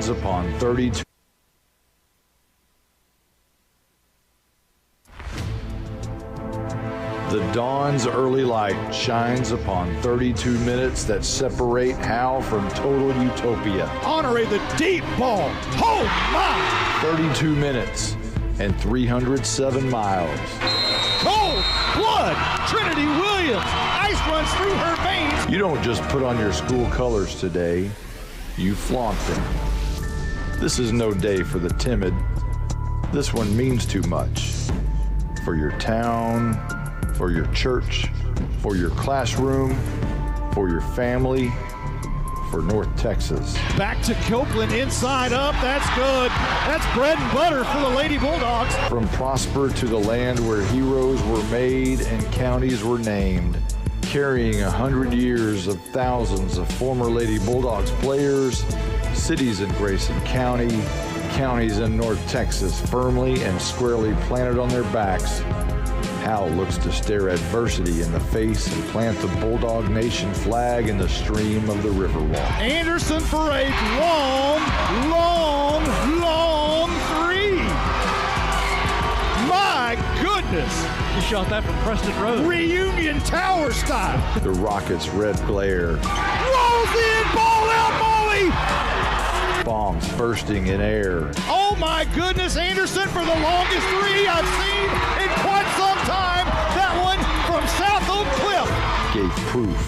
shines upon 32. The dawn's early light shines upon 32 minutes that separate Howe from total utopia. Honore the deep ball. Oh, my! 32 minutes and 307 miles. Cold blood. Trinity Williams. Ice runs through her veins. You don't just put on your school colors today, you flaunt them. This is no day for the timid. This one means too much. For your town, for your church, for your classroom, for your family, for North Texas. Back to Copeland, inside up, that's good. That's bread and butter for the Lady Bulldogs. From Prosper to the land where heroes were made and counties were named, carrying 100 years of thousands of former Lady Bulldogs players, cities in Grayson County, counties in North Texas, firmly and squarely planted on their backs. Howe looks to stare adversity in the face and plant the Bulldog Nation flag in the stream of the Riverwalk. Anderson for a long three. My goodness. He shot that from Preston Road. Reunion Tower style. The Rockets' red glare. Rolls in, ball out, Molly. Bombs bursting in air. Oh my goodness, Anderson for the longest three I've seen in quite some time. That one from South Oak Cliff. Gave proof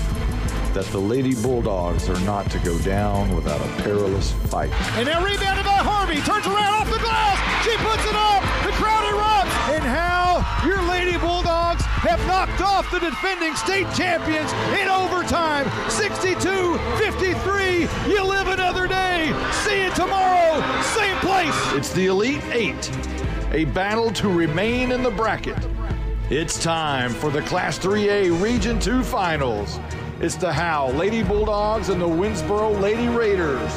that the Lady Bulldogs are not to go down without a perilous fight. And now rebounded by Harvey. Turns around off the glass. She puts it up. The crowd erupts. And how your Lady Bulldogs have knocked off the defending state champions in overtime. 62-53. You live another day. See you tomorrow. Same place. It's the Elite Eight, a battle to remain in the bracket. It's time for the Class 3A Region 2 Finals. It's the Howe Lady Bulldogs and the Winnsboro Lady Raiders.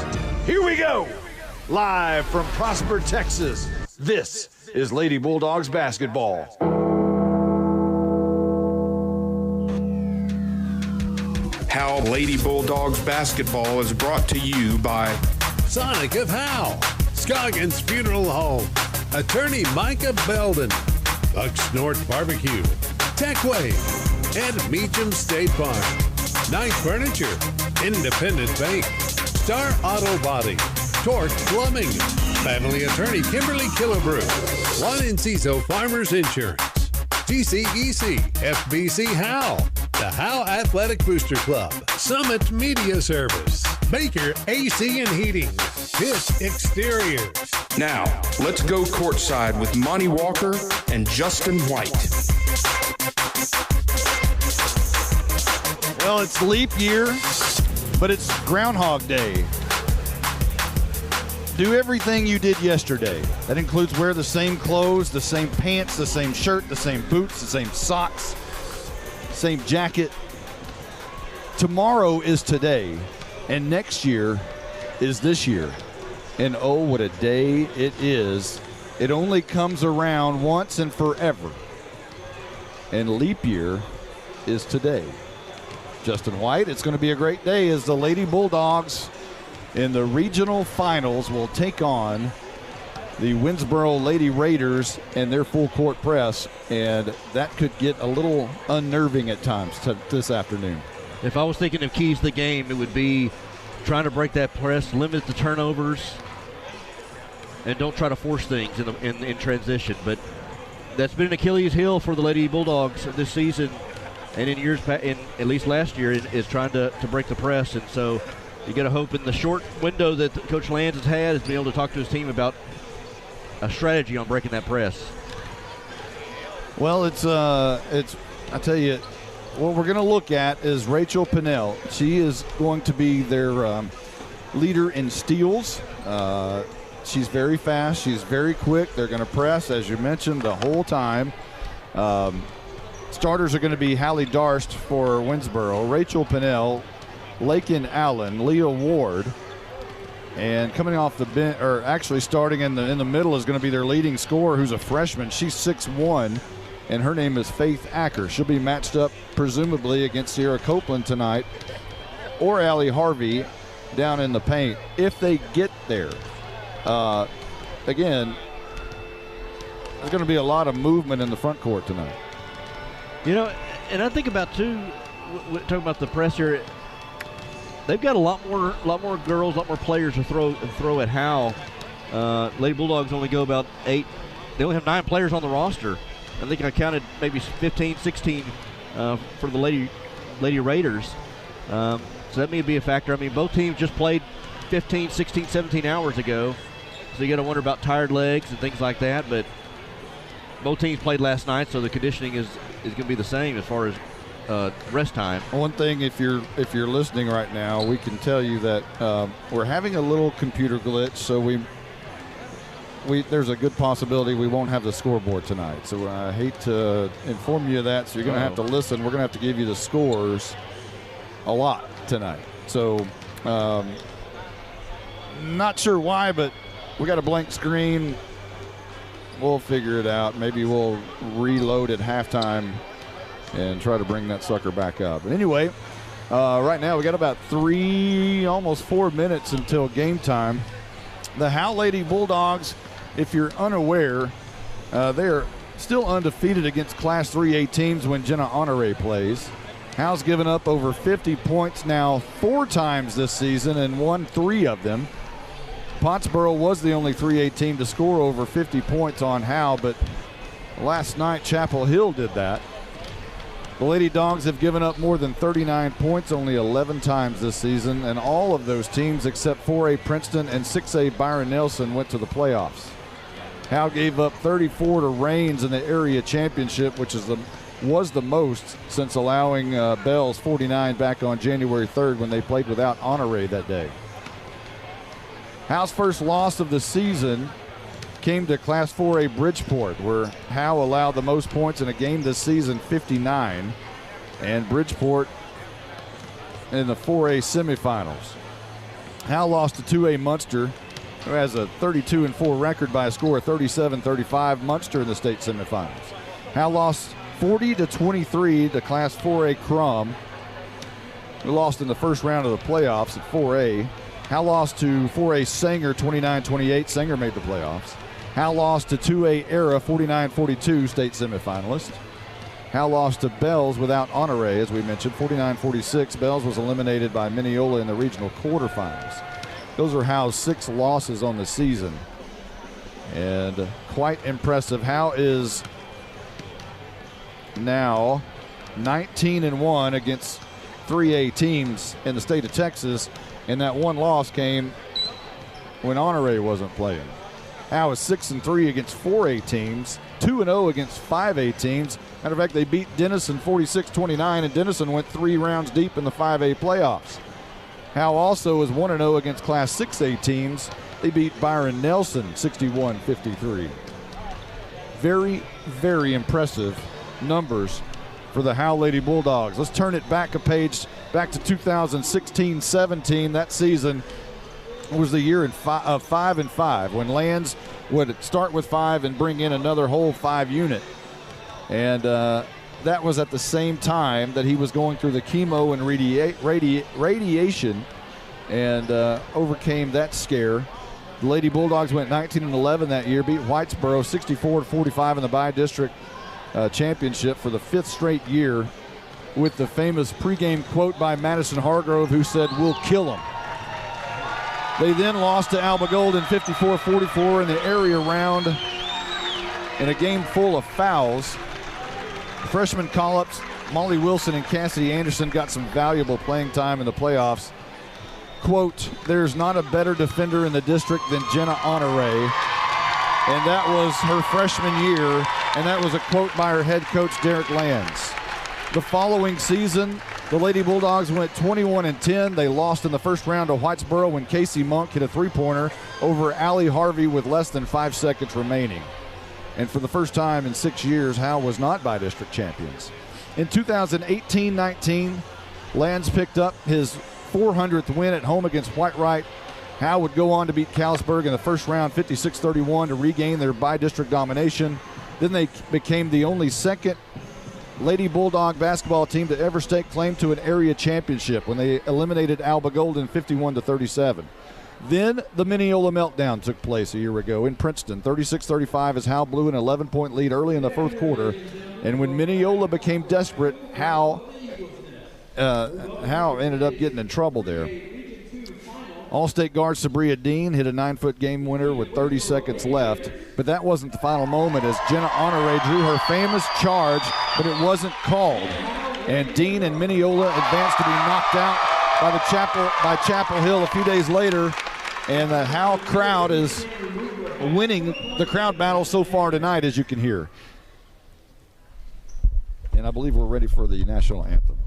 Here we go. Live from Prosper, Texas, this is Lady Bulldogs basketball. Howe Lady Bulldogs basketball is brought to you by Sonic of Howe, Scoggins Funeral Home, Attorney Micah Belden, Bucks North Barbecue, Techway, and Meacham State Farm. Night Furniture, Independent Bank, Star Auto Body, Torque Plumbing, Family Attorney Kimberly Killebrew, Juan Enciso Farmers Insurance, TCEC, FBC Howe, the Howe Athletic Booster Club, Summit Media Service, Baker AC and Heating, Pitt Exteriors. Now, let's go courtside with Monty Walker and Justin White. Well, it's leap year, but it's Groundhog Day. Do everything you did yesterday. That includes wear the same clothes, the same pants, the same shirt, the same boots, the same socks, same jacket. Tomorrow is today, and next year is this year. And oh, what a day it is. It only comes around once and forever. And leap year is today. Justin White, it's going to be a great day as the Lady Bulldogs in the regional finals will take on the Winnsboro Lady Raiders and their full court press, and that could get a little unnerving at times this afternoon. If I was thinking of keys to the game, it would be trying to break that press, limit the turnovers, and don't try to force things in transition. But that's been an Achilles heel for the Lady Bulldogs this season, and in years at least last year, is trying to break the press. And so you got to hope in the short window that Coach Lands has had is to be able to talk to his team about a strategy on breaking that press. Well, it's I tell you, what we're going to look at is Rachel Pinnell. She is going to be their leader in steals. She's very fast. She's very quick. They're going to press, as you mentioned, the whole time. Starters are going to be Hallie Darst for Winnsboro, Rachel Pinnell, Lakin Allen, Leah Ward, and coming off the bench, or actually starting in the middle, is going to be their leading scorer, who's a freshman. She's 6'1", and her name is Faith Acker. She'll be matched up presumably against Sierra Copeland tonight, or Allie Harvey. down in the paint if they get there. Again, there's going to be a lot of movement in the front court tonight. You know, and I think about, too, talking about the press here, they've got a lot more girls, a lot more players to throw at Howe. Lady Bulldogs only go about 8. They only have 9 players on the roster. I think I counted maybe 15, 16 for the Lady Raiders. So that may be a factor. I mean, both teams just played 15, 16, 17 hours ago. So you got to wonder about tired legs and things like that. But both teams played last night, so the conditioning is going to be the same as far as rest time. One thing, if you're listening right now, we can tell you that we're having a little computer glitch, so there's a good possibility we won't have the scoreboard tonight. So I hate to inform you of that, so you're going to have to listen. We're going to have to give you the scores a lot tonight. So not sure why, but we got a blank screen. We'll figure it out. Maybe we'll reload at halftime and try to bring that sucker back up. But anyway, right now we got about 3, almost 4 minutes until game time. The Howe Lady Bulldogs, if you're unaware, they're still undefeated against Class 3A teams when Jenna Honore plays. Howe's given up over 50 points now 4 times this season and won 3 of them. Pottsboro was the only 3A team to score over 50 points on Howe, but last night Chapel Hill did that. The Lady Dogs have given up more than 39 points only 11 times this season, and all of those teams except 4A Princeton and 6A Byron Nelson went to the playoffs. Howe gave up 34 to Raines in the area championship, which was the most since allowing Bells 49 back on January 3rd when they played without Honore that day. Howe's first loss of the season came to Class 4A Bridgeport, where Howe allowed the most points in a game this season, 59, and Bridgeport in the 4A semifinals. Howe lost to 2A Munster, who has a 32-4 record by a score of 37-35. Munster in the state semifinals. Howe lost 40-23 to Class 4A Crum, who lost in the first round of the playoffs at 4A. Howe lost to 4A Sanger 29-28. Sanger made the playoffs. Howe lost to 2A Era 49-42, state semifinalist. Howe lost to Bells without Honore, as we mentioned, 49-46. Bells was eliminated by Mineola in the regional quarterfinals. Those are Howe's 6 losses on the season, and quite impressive. Howe is now 19-1 against 3A teams in the state of Texas, and that one loss came when Honore wasn't playing. Howe is 6-3 against 4A teams, 2-0 against 5A teams. Matter of fact, they beat Denison 46-29, and Denison went 3 rounds deep in the 5A playoffs. Howe also is 1-0 against Class 6A teams. They beat Byron Nelson 61-53. Very, very impressive numbers for the Howe Lady Bulldogs. Let's turn it back a page, back to 2016-17. That season was the year of 5-5, when Lands would start with 5 and bring in another whole 5 unit. And that was at the same time that he was going through the chemo and radiation and overcame that scare. The Lady Bulldogs went 19-11 that year, beat Whitesboro 64-45 in the bi-district championship for the 5th straight year, with the famous pregame quote by Madison Hargrove, who said, "We'll kill them." They then lost to Alba Golden 54-44 in the area round in a game full of fouls. Freshman call-ups, Molly Wilson and Cassidy Anderson got some valuable playing time in the playoffs. Quote, "There's not a better defender in the district than Jenna Honore." And that was her freshman year, and that was a quote by her head coach, Derek Lands. The following season, the Lady Bulldogs went 21-10. They lost in the first round to Whitesboro when Casey Monk hit a 3-pointer over Allie Harvey with less than 5 seconds remaining. And for the first time in 6 years, Howe was not bi-district champions. In 2018-19, Lands picked up his 400th win at home against Whitewright. Howe would go on to beat Callisburg in the first round 56-31 to regain their bi-district domination. Then they became the only second Lady Bulldog basketball team to ever stake claim to an area championship when they eliminated Alba Golden 51-37. Then the Mineola meltdown took place a year ago in Princeton. 36-35 as Howe blew an 11-point lead early in the fourth quarter. And when Mineola became desperate, Howe ended up getting in trouble there. All-State guard Sabria Dean hit a 9-foot game winner with 30 seconds left, but that wasn't the final moment as Jenna Honore drew her famous charge, but it wasn't called. And Dean and Mineola advanced to be knocked out by Chapel Hill a few days later, and the Howe crowd is winning the crowd battle so far tonight, as you can hear. And I believe we're ready for the national anthem.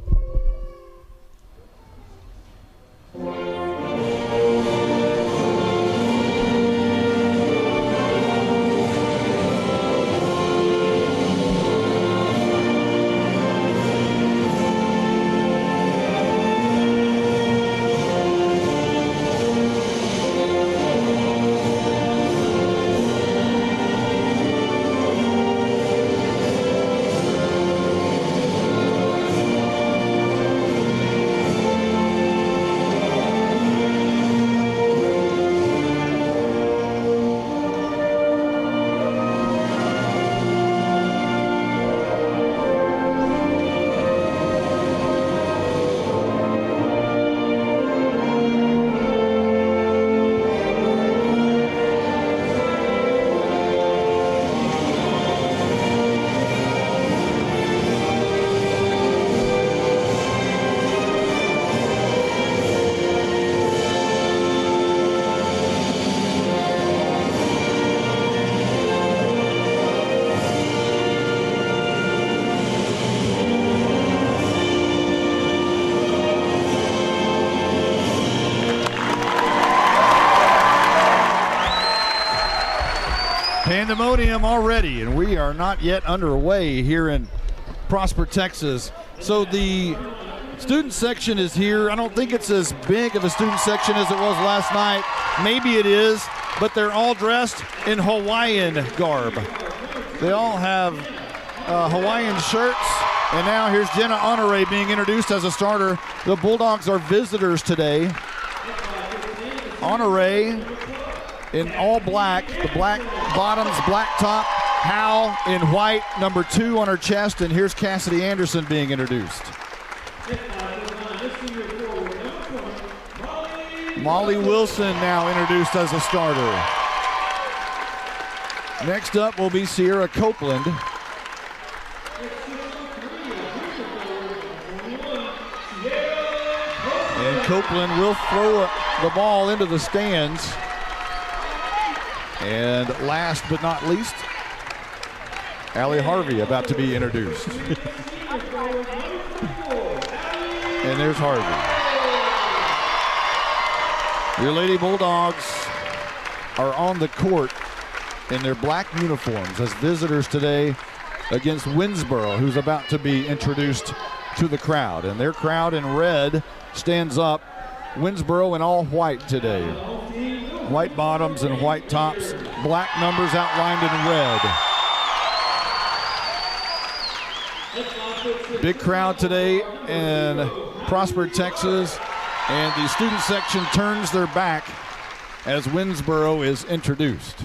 Pandemonium already, and we are not yet underway here in Prosper, Texas. So the student section is here. I don't think it's as big of a student section as it was last night. Maybe it is, but they're all dressed in Hawaiian garb. They all have Hawaiian shirts, and now here's Jenna Honore being introduced as a starter. The Bulldogs are visitors today. Honore in all black, the black bottoms, black top, Howe in white, number 2 on her chest, and here's Cassidy Anderson being introduced. Molly Wilson now introduced as a starter. Next up will be Sierra Copeland. And Copeland will throw the ball into the stands. And last but not least, Allie Harvey about to be introduced. And there's Harvey. Your Lady Bulldogs are on the court in their black uniforms as visitors today against Winnsboro, who's about to be introduced to the crowd. And their crowd in red stands up. Winnsboro in all white today. White bottoms and white tops, black numbers outlined in red. Big crowd today in Prosper, Texas, and the student section turns their back as Winnsboro is introduced.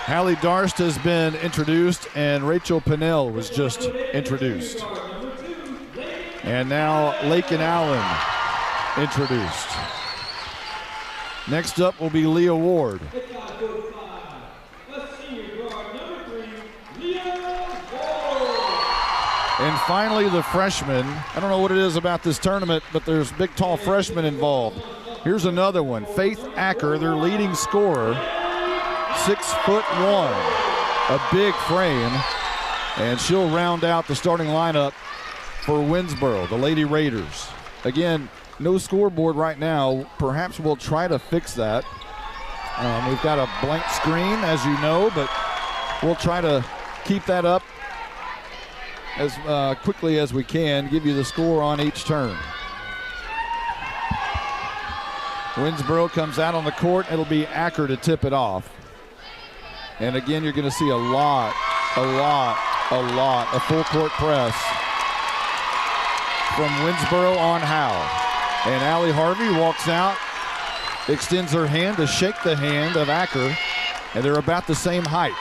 Hallie Darst has been introduced, and Rachel Pinnell was just introduced. And now Lakin Allen introduced. Next up will be Leah Ward. And finally the freshman. I don't know what it is about this tournament, but there's big, tall freshmen involved. Here's another one, Faith Acker, their leading scorer, 6'1", a big frame, and she'll round out the starting lineup for Winnsboro, the Lady Raiders. Again, no scoreboard right now. Perhaps we'll try to fix that. We've got a blank screen, as you know, but we'll try to keep that up as quickly as we can, give you the score on each turn. Winnsboro comes out on the court. It'll be Acker to tip it off. And again, you're going to see a lot of full court press from Winnsboro on Howe. And Allie Harvey walks out, extends her hand to shake the hand of Acker, and they're about the same height.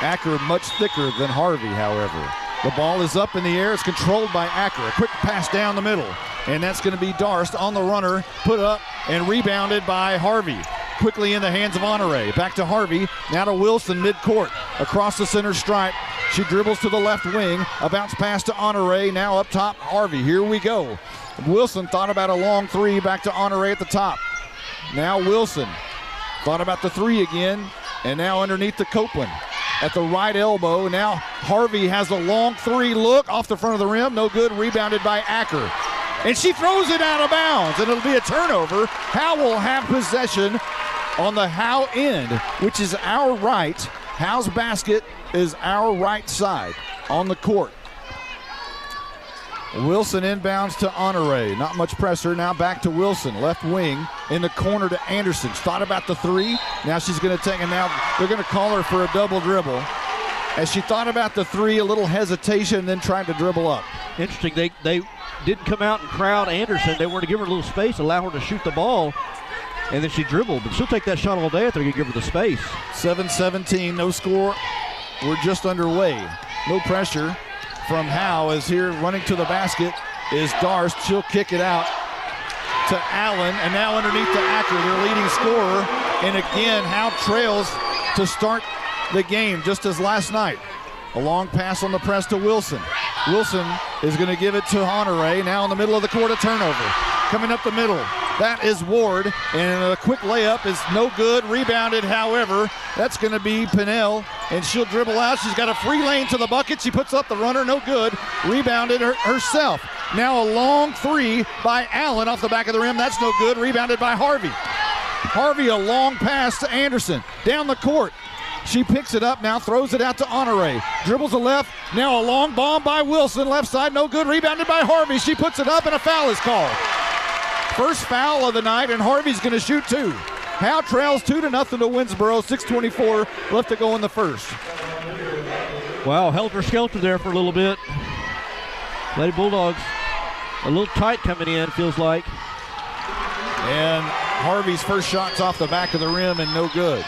Acker much thicker than Harvey, however. The ball is up in the air. It's controlled by Acker. A quick pass down the middle, and that's going to be Darst on the runner, put up and rebounded by Harvey. Quickly in the hands of Honore. Back to Harvey, now to Wilson midcourt. Across the center stripe, she dribbles to the left wing. A bounce pass to Honore, now up top, Harvey. Here we go. Wilson thought about a long three, back to Honore at the top. Now Wilson thought about the three again, and now underneath to Copeland. At the right elbow, now Harvey has a long three look off the front of the rim, no good, rebounded by Acker. And she throws it out of bounds, and it'll be a turnover. Howe will have possession on the Howe end, which is our right. Howe's basket is our right side on the court. Wilson inbounds to Honore. Not much pressure. Now back to Wilson. Left wing in the corner to Anderson. Thought about the three. Now she's going to take, and now they're going to call her for a double dribble. As she thought about the three, a little hesitation, then tried to dribble up. Interesting. They didn't come out and crowd Anderson. They wanted to give her a little space, allow her to shoot the ball, and then she dribbled. But she'll take that shot all day if they're going to give her the space. 7-17, no score. We're just underway. No pressure from Howe, as here running to the basket is Darst. She'll kick it out to Allen, and now underneath to Acker, their leading scorer. And again, Howe trails to start the game, just as last night. A long pass on the press to Wilson. Wilson is going to give it to Honore. Now in the middle of the court, a turnover. Coming up the middle, that is Ward, and a quick layup is no good. Rebounded, however, that's going to be Pinnell, and she'll dribble out. She's got a free lane to the bucket. She puts up the runner, no good. Rebounded herself. Now a long three by Allen off the back of the rim. That's no good. Rebounded by Harvey. Harvey, a long pass to Anderson. Down the court. She picks it up now, throws it out to Honore. Dribbles the left. Now a long bomb by Wilson. Left side, no good. Rebounded by Harvey. She puts it up, and a foul is called. First foul of the night, and Harvey's going to shoot two. Howe trails 2-0 to Winnsboro. 6:24 left to go in the first. Wow, helter-skelter there for a little bit. Lady Bulldogs a little tight coming in, feels like. And Harvey's first shot's off the back of the rim and no good.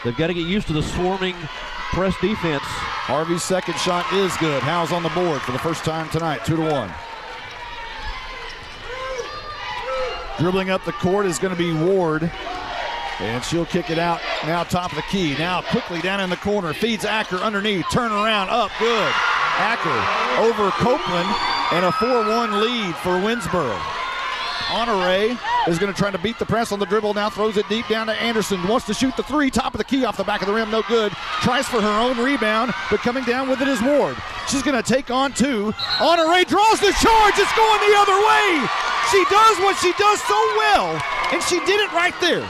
They've got to get used to the swarming press defense. Harvey's second shot is good. Howe's on the board for the first time tonight, 2-1. Dribbling up the court is going to be Ward, and she'll kick it out now top of the key. Now quickly down in the corner, feeds Acker underneath, turn around, up, good. Acker over Copeland, and a 4-1 lead for Winnsboro. Honore is going to try to beat the press on the dribble, now throws it deep down to Anderson, wants to shoot the three, top of the key off the back of the rim, no good. Tries for her own rebound, but coming down with it is Ward. She's going to take on two. Honore draws the charge, it's going the other way. She does what she does so well, and she did it right there.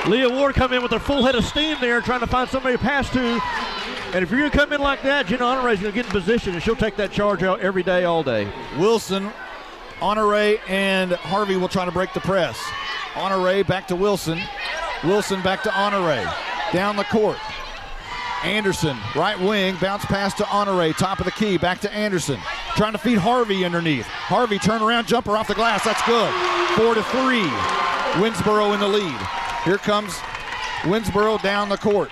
Leah Ward come in with her full head of steam there, trying to find somebody to pass to. And if you're going to come in like that, Jenna Honore is going to get in position, and she'll take that charge out every day, all day. Wilson, Honore, and Harvey will try to break the press. Honore back to Wilson. Wilson back to Honore. Down the court. Anderson, right wing, bounce pass to Honore, top of the key, back to Anderson. Trying to feed Harvey underneath. Harvey, turnaround jumper off the glass, that's good. 4-3, Winnsboro in the lead. Here comes Winnsboro down the court.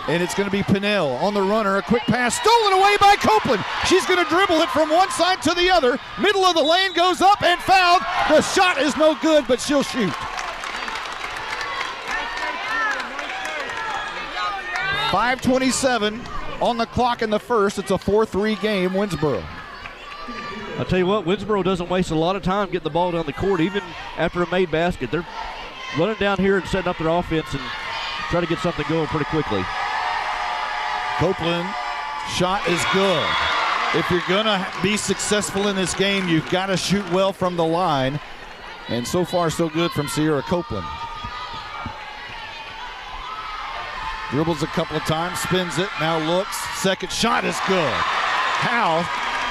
And it's going to be Pinnell on the runner. A quick pass stolen away by Copeland. She's going to dribble it from one side to the other. Middle of the lane goes up and fouled. The shot is no good, but she'll shoot. 5:27 on the clock in the first. It's a 4-3 game, Winnsboro. I'll tell you what, Winnsboro doesn't waste a lot of time getting the ball down the court, even after a made basket. They're running down here and setting up their offense and trying to get something going pretty quickly. Copeland, shot is good. If you're going to be successful in this game, you've got to shoot well from the line. And so far, so good from Sierra Copeland. Dribbles a couple of times, spins it, now looks. Second shot is good. Howe,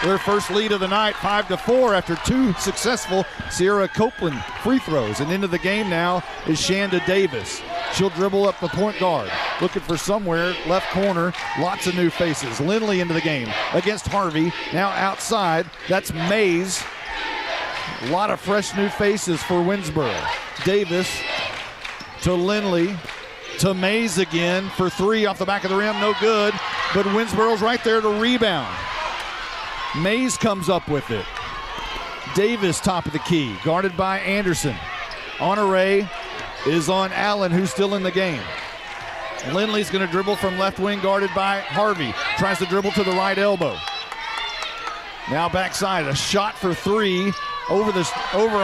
their first lead of the night, 5-4 after two successful Sierra Copeland free throws. And into the game now is Shanda Davis. She'll dribble up the point guard. Looking for somewhere, left corner, lots of new faces. Lindley into the game against Harvey. Now outside, that's Mays. A lot of fresh new faces for Winnsboro. Davis to Lindley to Mays again for three off the back of the rim, no good. But Winnsboro's right there to rebound. Mays comes up with it. Davis top of the key, guarded by Anderson. Honore is on Allen, who's still in the game. Lindley's going to dribble from left wing, guarded by Harvey. Tries to dribble to the right elbow. Now backside, a shot for three over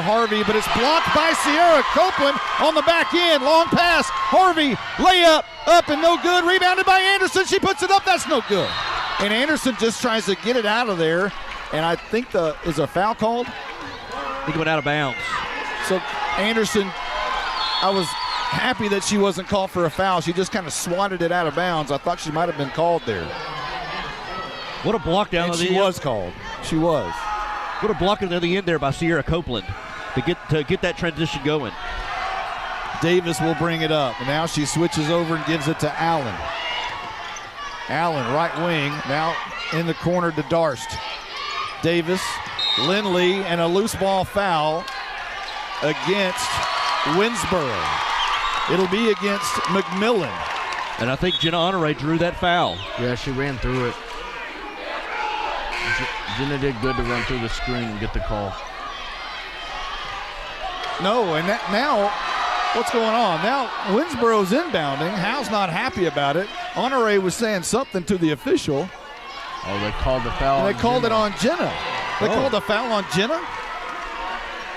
Harvey, but it's blocked by Sierra Copeland on the back end. Long pass, Harvey, layup, up and no good. Rebounded by Anderson. She puts it up, that's no good. And Anderson just tries to get it out of there. And I think is a foul called? He went out of bounds. So Anderson, I was happy that she wasn't called for a foul. She just kind of swatted it out of bounds. I thought she might have been called there. What a block down and the she end. was called. She was. What a block at the end there by Sierra Copeland to get that transition going. Davis will bring it up. And now she switches over and gives it to Allen. Allen, right wing, now in the corner to Darst. Davis, Lindley, and a loose ball foul against Winnsboro. It'll be against McMillan. And I think Jenna Honore drew that foul. Yeah, she ran through it. Jenna did good to run through the screen and get the call. No, and now what's going on? Now Winnsboro's inbounding. Howe's not happy about it. Honore was saying something to the official. Oh, they called the foul. And they called it on Jenna. They called the foul on Jenna?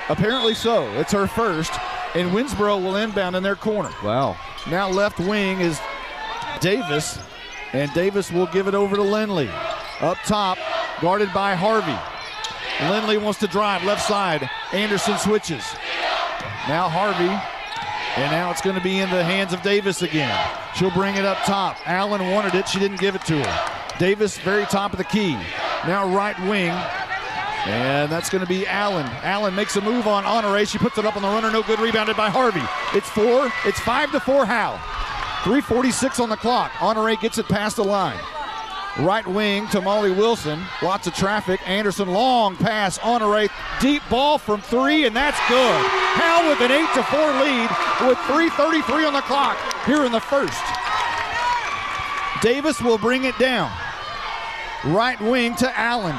Apparently so. It's her first. And Winnsboro will inbound in their corner. Wow. Now left wing is Davis. And Davis will give it over to Lindley. Up top, guarded by Harvey. Lindley wants to drive left side. Anderson switches. Now Harvey. And now it's going to be in the hands of Davis again. She'll bring it up top. Allen wanted it. She didn't give it to her. Davis, very top of the key. Now right wing. And that's going to be Allen. Allen makes a move on Honore. She puts it up on the runner. No good. Rebounded by Harvey. It's 5-4 Howe. 3:46 on the clock. Honore gets it past the line. Right wing to Molly Wilson. Lots of traffic. Anderson, long pass. Honore, deep ball from three, and that's good. Howe with an 8-4 lead with 3:33 on the clock here in the first. Davis will bring it down. Right wing to Allen.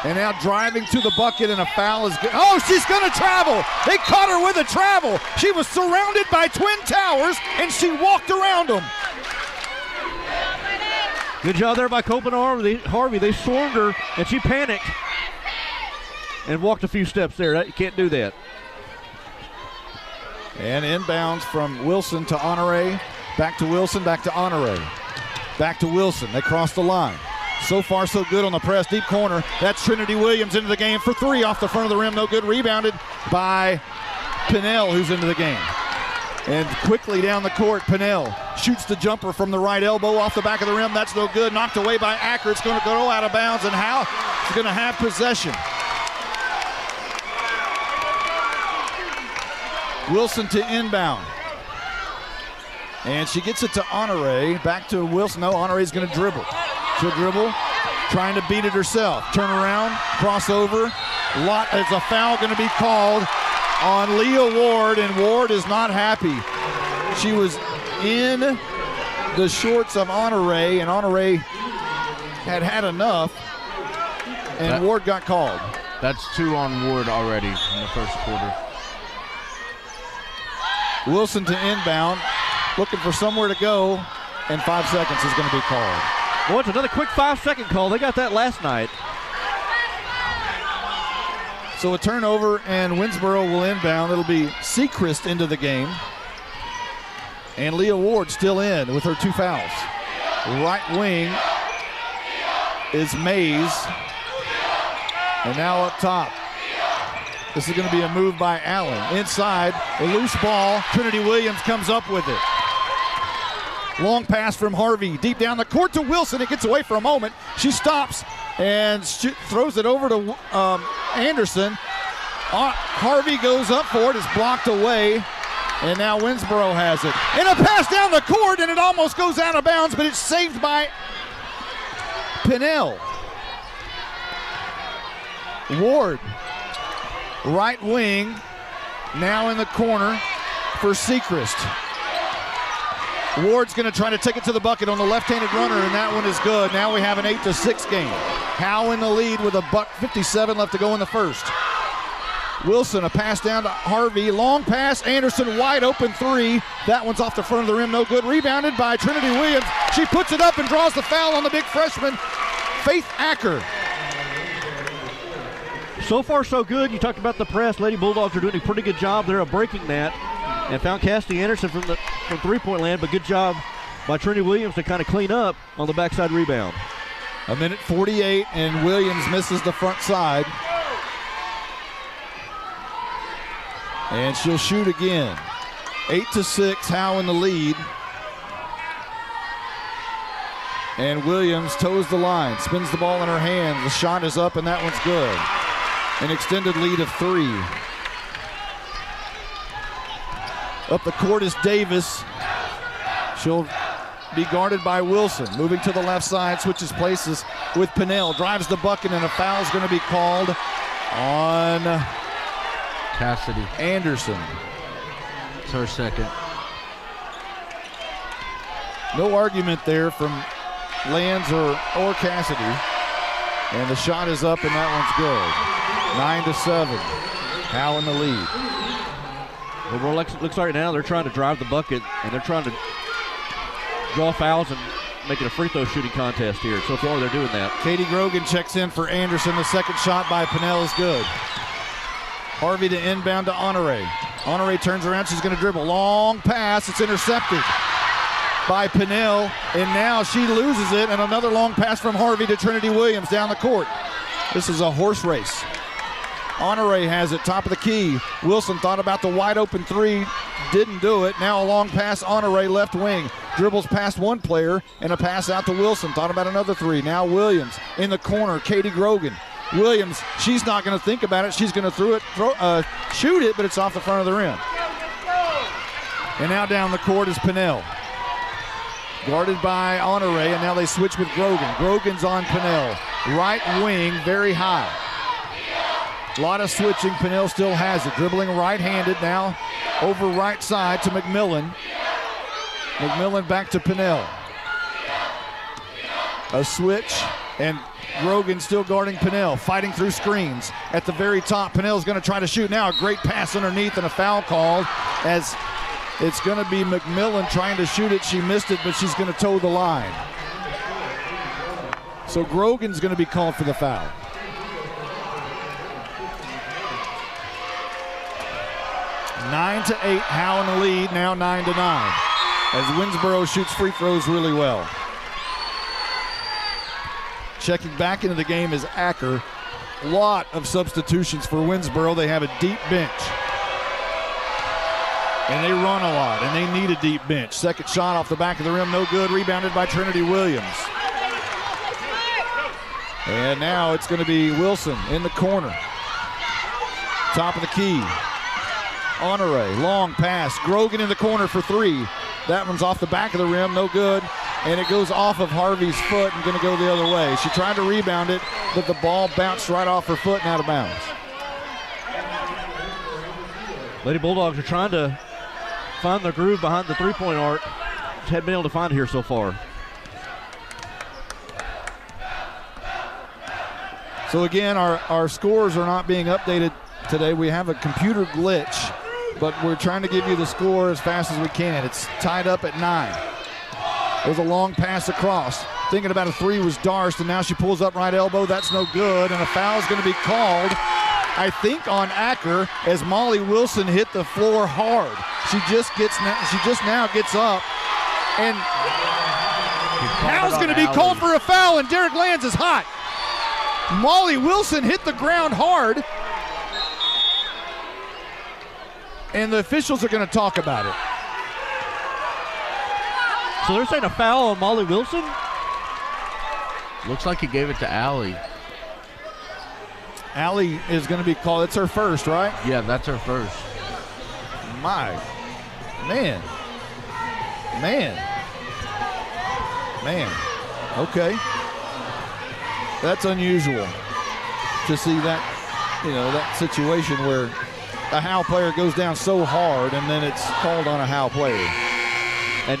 And now driving to the bucket, and a foul is good. Oh, she's going to travel. They caught her with a travel. She was surrounded by twin towers, and she walked around them. Good job there by Copeland and Harvey. They swarmed her, and she panicked and walked a few steps there. You can't do that. And inbounds from Wilson to Honore. Back to Wilson, back to Honore. Back to Wilson. They cross the line. So far, so good on the press. Deep corner. That's Trinity Williams into the game for three off the front of the rim. No good. Rebounded by Pinnell, who's into the game. And quickly down the court, Pinnell shoots the jumper from the right elbow off the back of the rim. That's no good. Knocked away by Acker. It's going to go out of bounds, and Howe is going to have possession. Wilson to inbound. And she gets it to Honore. Back to Wilson. No, Honore's going to dribble. She'll dribble, trying to beat it herself. Turn around, crossover. There's a foul going to be called on Leah Ward, and Ward is not happy. She was in the shorts of Honore, and Honore had enough, and Ward got called. That's 2 on Ward already in the first quarter. Wilson to inbound, looking for somewhere to go, and 5 seconds is going to be called. Well, it's another quick 5-second call. They got that last night. So a turnover, and Winnsboro will inbound. It'll be Sechrist into the game. And Leah Ward still in with her 2 fouls. Right wing is Mays. And now up top. This is going to be a move by Allen. Inside, a loose ball. Trinity Williams comes up with it. Long pass from Harvey. Deep down the court to Wilson. It gets away for a moment. She stops and throws it over to Anderson. Harvey goes up for it. It's blocked away. And now Winnsboro has it. And a pass down the court, and it almost goes out of bounds, but it's saved by Pinnell. Ward, right wing, now in the corner for Sechrist. Ward's going to try to take it to the bucket on the left-handed runner, and that one is good. Now we have an 8-6 game. Howe in the lead with $1:57 left to go in the first. Wilson, a pass down to Harvey. Long pass, Anderson wide open three. That one's off the front of the rim, no good. Rebounded by Trinity Williams. She puts it up and draws the foul on the big freshman, Faith Acker. So far, so good. You talked about the press. Lady Bulldogs are doing a pretty good job there of breaking that. And found Cassidy Anderson from three-point land, but good job by Trinity Williams to kind of clean up on the backside rebound. 1:48, and Williams misses the front side. And she'll shoot again. 8-6, Howe in the lead. And Williams toes the line, spins the ball in her hand. The shot is up, and that one's good. An extended lead of 3. Up the court is Davis. She'll be guarded by Wilson. Moving to the left side, switches places with Pinnell. Drives the bucket, and a foul is going to be called on Cassidy. Anderson. It's her second. No argument there from Lands or Cassidy. And the shot is up, and that one's good. 9-7. Howe in the lead. Well, looks like now they're trying to drive the bucket, and they're trying to draw fouls and make it a free throw shooting contest here. So far, they're doing that. Katie Grogan checks in for Anderson. The second shot by Pinnell is good. Harvey to inbound to Honore. Honore turns around. She's going to dribble. Long pass. It's intercepted by Pinnell, and now she loses it, and another long pass from Harvey to Trinity Williams down the court. This is a horse race. Honore has it, top of the key. Wilson thought about the wide open three, didn't do it. Now a long pass, Honore left wing. Dribbles past one player, and a pass out to Wilson. Thought about another three. Now Williams in the corner, Katie Grogan. Williams, she's not going to think about it. She's going to shoot it, but it's off the front of the rim. And now down the court is Pinnell. Guarded by Honore, and now they switch with Grogan. Grogan's on Pinnell. Right wing, very high. A lot of switching. Pinnell still has it. Dribbling right-handed now over right side to McMillan. McMillan back to Pinnell. A switch, and Grogan still guarding Pinnell, fighting through screens. At the very top, Pinnell's going to try to shoot now. A great pass underneath and a foul called as it's going to be McMillan trying to shoot it. She missed it, but she's going to toe the line. So Grogan's going to be called for the foul. 9-8, Howe in the lead, now 9-9. As Winnsboro shoots free throws really well. Checking back into the game is Acker. Lot of substitutions for Winnsboro. They have a deep bench. And they run a lot, and they need a deep bench. Second shot off the back of the rim, no good. Rebounded by Trinity Williams. And now it's going to be Wilson in the corner. Top of the key. Honore, long pass. Grogan in the corner for three. That one's off the back of the rim, no good. And it goes off of Harvey's foot and going to go the other way. She tried to rebound it, but the ball bounced right off her foot and out of bounds. Lady Bulldogs are trying to find their groove behind the three-point arc. Just haven't been able to find it here so far. So again, our scores are not being updated today. We have a computer glitch, but we're trying to give you the score as fast as we can. It's tied up at 9. There's a long pass across. Thinking about a three was Darst, and now she pulls up right elbow. That's no good, and a foul is going to be called, I think, on Acker as Molly Wilson hit the floor hard. She just now gets up, and now it's going to be called for a foul, and Derek Lands is hot. Molly Wilson hit the ground hard, and the officials are going to talk about it. So they're saying a foul on Molly Wilson? Looks like he gave it to Allie. Allie is going to be called. It's her first, right? Yeah, that's her first. My. Man. Okay. That's unusual to see that, that situation where a Howe player goes down so hard and then it's called on a Howe player. And,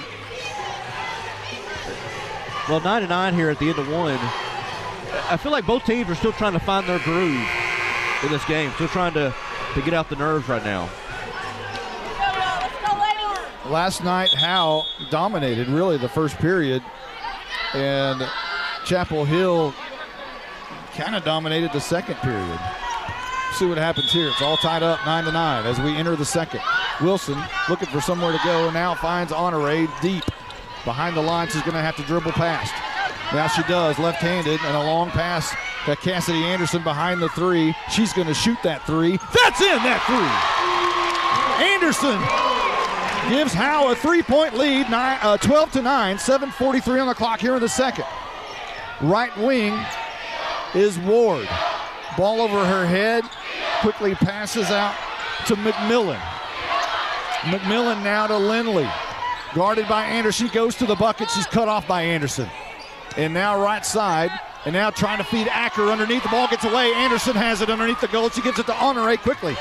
9-9 here at the end of one. I feel like both teams are still trying to find their groove in this game. Still trying to get out the nerves right now. Last night, Howe dominated really the first period, and Chapel Hill kind of dominated the second period. See what happens here. It's all tied up 9-9 as we enter the second. Wilson looking for somewhere to go, now finds Honore deep. Behind the line, she's going to have to dribble past. Now she does, left-handed, and a long pass to Cassidy Anderson behind the three. She's going to shoot that three. That's in, that three! Anderson gives Howe a 3-point lead, 12-9, 7:43 on the clock here in the second. Right wing is Ward. Ball over her head, quickly passes out to McMillan. McMillan now to Lindley. Guarded by Anderson, she goes to the bucket, she's cut off by Anderson. And now right side, and now trying to feed Acker underneath, the ball gets away. Anderson has it underneath the goal, she gives it to Honore quickly.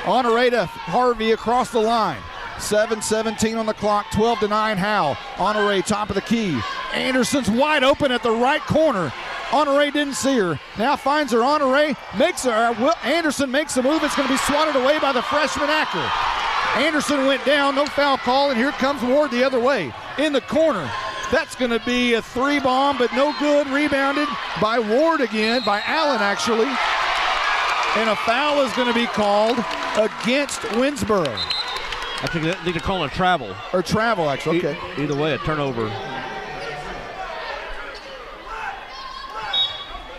Honore to Harvey across the line. 7:17 on the clock, 12-9 Howe. Honore top of the key. Anderson's wide open at the right corner. Honore didn't see her. Now finds her. Honore makes her. Anderson makes a move. It's going to be swatted away by the freshman Acker. Anderson went down, no foul call, and here comes Ward the other way. In the corner. That's going to be a three bomb, but no good. Rebounded by Ward again, by Allen actually. And a foul is going to be called against Winnsboro. I think they could call it travel. Or travel, actually, okay. Either way, a turnover.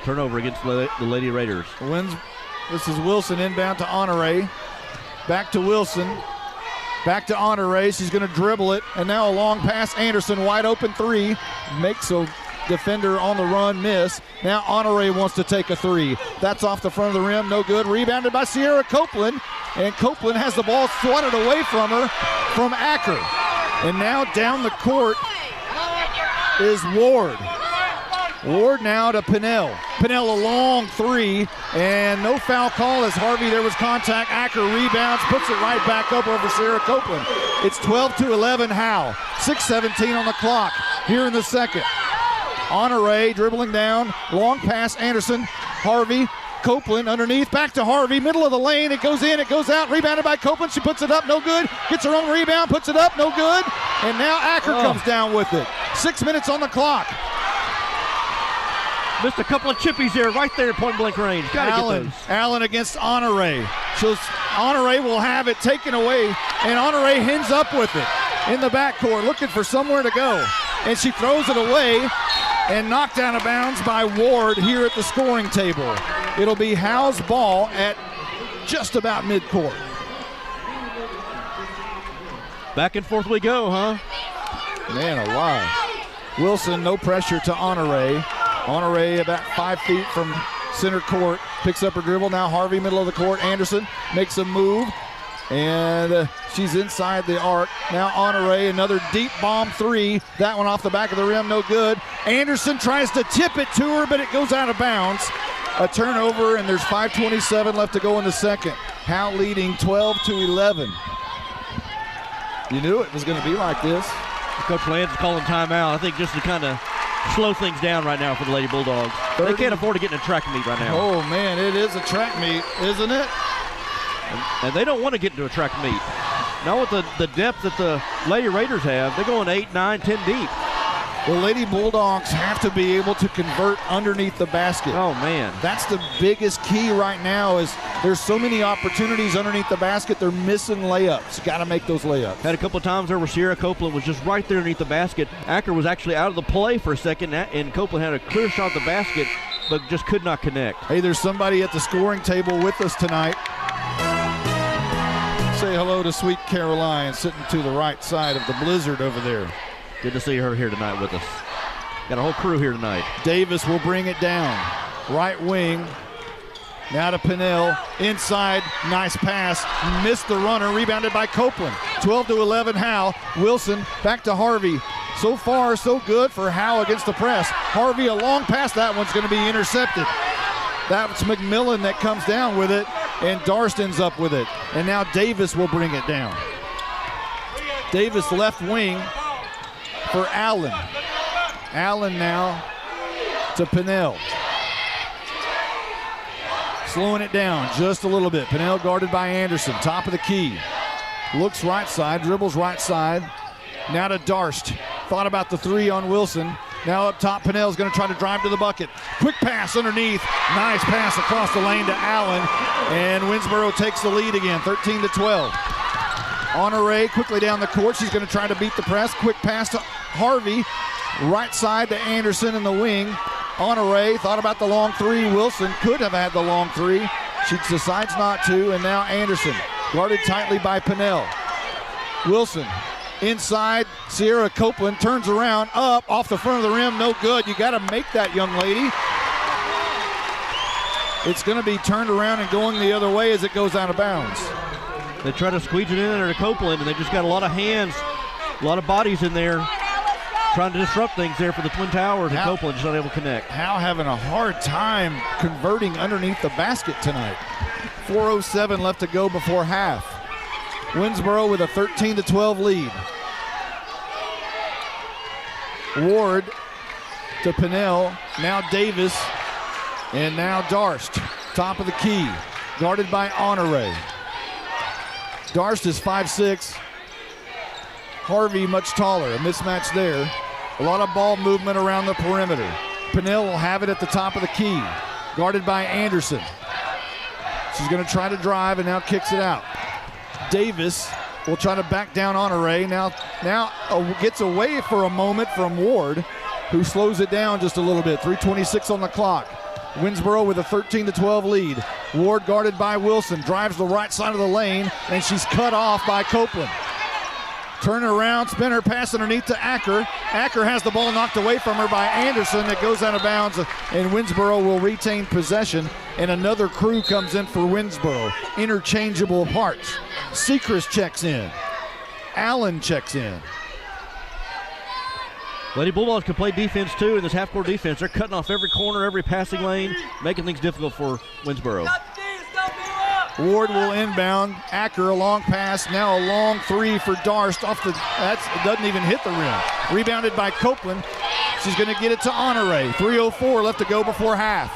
Turnover against the Lady Raiders. This is Wilson inbound to Honore. Back to Wilson. Back to Honore. She's going to dribble it. And now a long pass. Anderson, wide open three. Makes a defender on the run miss. Now Honore wants to take a three. That's off the front of the rim. No good. Rebounded by Sierra Copeland. And Copeland has the ball swatted away from her from Acker. And now down the court is Ward. Ward now to Pinnell. Pinnell a long three, and no foul call as Harvey, there was contact. Acker rebounds, puts it right back up over Sarah Copeland. It's 12-11 Howe. 6:17 on the clock here in the second. Honore dribbling down, long pass, Anderson, Harvey, Copeland underneath, back to Harvey, middle of the lane, it goes in, it goes out, rebounded by Copeland, she puts it up, no good, gets her own rebound, puts it up, no good, and now Acker comes down with it. 6 minutes on the clock. Missed a couple of chippies there, right there at point blank range. Gotta get those. Allen against Honore. So Honore will have it taken away, and Honore ends up with it in the backcourt, looking for somewhere to go. And she throws it away and knocked out of bounds by Ward here at the scoring table. It'll be Howe's ball at just about midcourt. Back and forth we go, huh? Man alive. Wilson, no pressure to Honore. Honore about 5 feet from center court, picks up her dribble. Now Harvey, middle of the court. Anderson makes a move, and she's inside the arc. Now Honore, another deep bomb three. That one off the back of the rim, no good. Anderson tries to tip it to her, but it goes out of bounds. A turnover, and there's 5:27 left to go in the second. Howe leading 12-11. You knew it was going to be like this. Coach Lance is calling timeout, I think, just to kind of slow things down right now for the Lady Bulldogs. They can't afford to get in a track meet right now. Oh, man, it is a track meet, isn't it? And they don't want to get into a track meet. Now with the depth that the Lady Raiders have, they're going 8, 9, 10 deep. The Lady Bulldogs have to be able to convert underneath the basket. Oh, man. That's the biggest key right now is there's so many opportunities underneath the basket. They're missing layups. Got to make those layups. Had a couple of times there where Sierra Copeland was just right there underneath the basket. Acker was actually out of the play for a second, and Copeland had a clear shot at the basket, but just could not connect. Hey, there's somebody at the scoring table with us tonight. Say hello to Sweet Caroline sitting to the right side of the blizzard over there. Good to see her here tonight with us. Got a whole crew here tonight. Davis will bring it down. Right wing Now to Pinnell, inside, nice pass, missed the runner, rebounded by Copeland. 12-11 Howe. Wilson back to Harvey. So far, so good for Howe against the press. Harvey, a long pass, that one's going to be intercepted. That's McMillan that comes down with it, and Darst up with it. And now Davis will bring it down. Davis left wing for Allen. Allen now to Pinnell. Slowing it down just a little bit. Pinnell guarded by Anderson, top of the key. Looks right side, dribbles right side. Now to Darst. Thought about the three on Wilson. Now up top, Pinnell's going to try to drive to the bucket. Quick pass underneath. Nice pass across the lane to Allen. And Winnsboro takes the lead again, 13-12. Honore quickly down the court. She's going to try to beat the press. Quick pass to Harvey. Right side to Anderson in the wing. Honore thought about the long three. Wilson could have had the long three. She decides not to, and now Anderson guarded tightly by Pinnell. Wilson inside. Sierra Copeland turns around, up off the front of the rim. No good. You got to make that, young lady. It's going to be turned around and going the other way as it goes out of bounds. They try to squeeze it in there to Copeland, and they just got a lot of hands, a lot of bodies in there, trying to disrupt things there for the Twin Towers, and Copeland just not able to connect. Howe having a hard time converting underneath the basket tonight. 4:07 left to go before half. Winnsboro with a 13-12 lead. Ward to Pinnell, now Davis, and now Darst, top of the key, guarded by Honore. Darst is 5'6". Harvey much taller, a mismatch there. A lot of ball movement around the perimeter. Pinnell will have it at the top of the key, guarded by Anderson. She's going to try to drive and now kicks it out. Davis will try to back down Honore. Now gets away for a moment from Ward, who slows it down just a little bit. 3:26 on the clock. Winnsboro with a 13-12 lead. Ward guarded by Wilson, drives the right side of the lane, and she's cut off by Copeland. Turn around, spinner, pass underneath to Acker. Acker has the ball knocked away from her by Anderson. It goes out of bounds, and Winnsboro will retain possession, and another crew comes in for Winnsboro. Interchangeable parts. Sechrist checks in. Allen checks in. Lady Bulldogs can play defense too in this half-court defense. They're cutting off every corner, every passing lane, making things difficult for Winnsboro. Ward will inbound. Acker, a long pass. Now a long three for Darst. It doesn't even hit the rim. Rebounded by Copeland. She's going to get it to Honore. 3:04 left to go before half.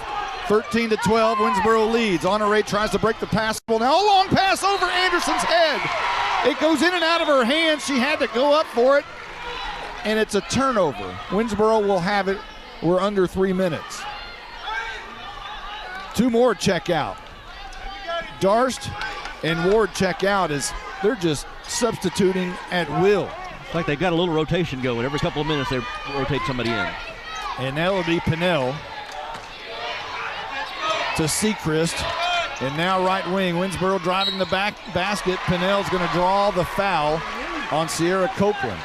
13-12, Winnsboro leads. Honore tries to break the pass. Now a long pass over Anderson's head. It goes in and out of her hands. She had to go up for it, and it's a turnover. Winnsboro will have it. We're under 3 minutes. Two more check out. Darst and Ward check out as they're just substituting at will. It's like they've got a little rotation going. Every couple of minutes they rotate somebody in. And that will be Pinnell to Sechrist. And now right wing, Winnsboro driving the back basket. Pinnell's going to draw the foul on Sierra Copeland.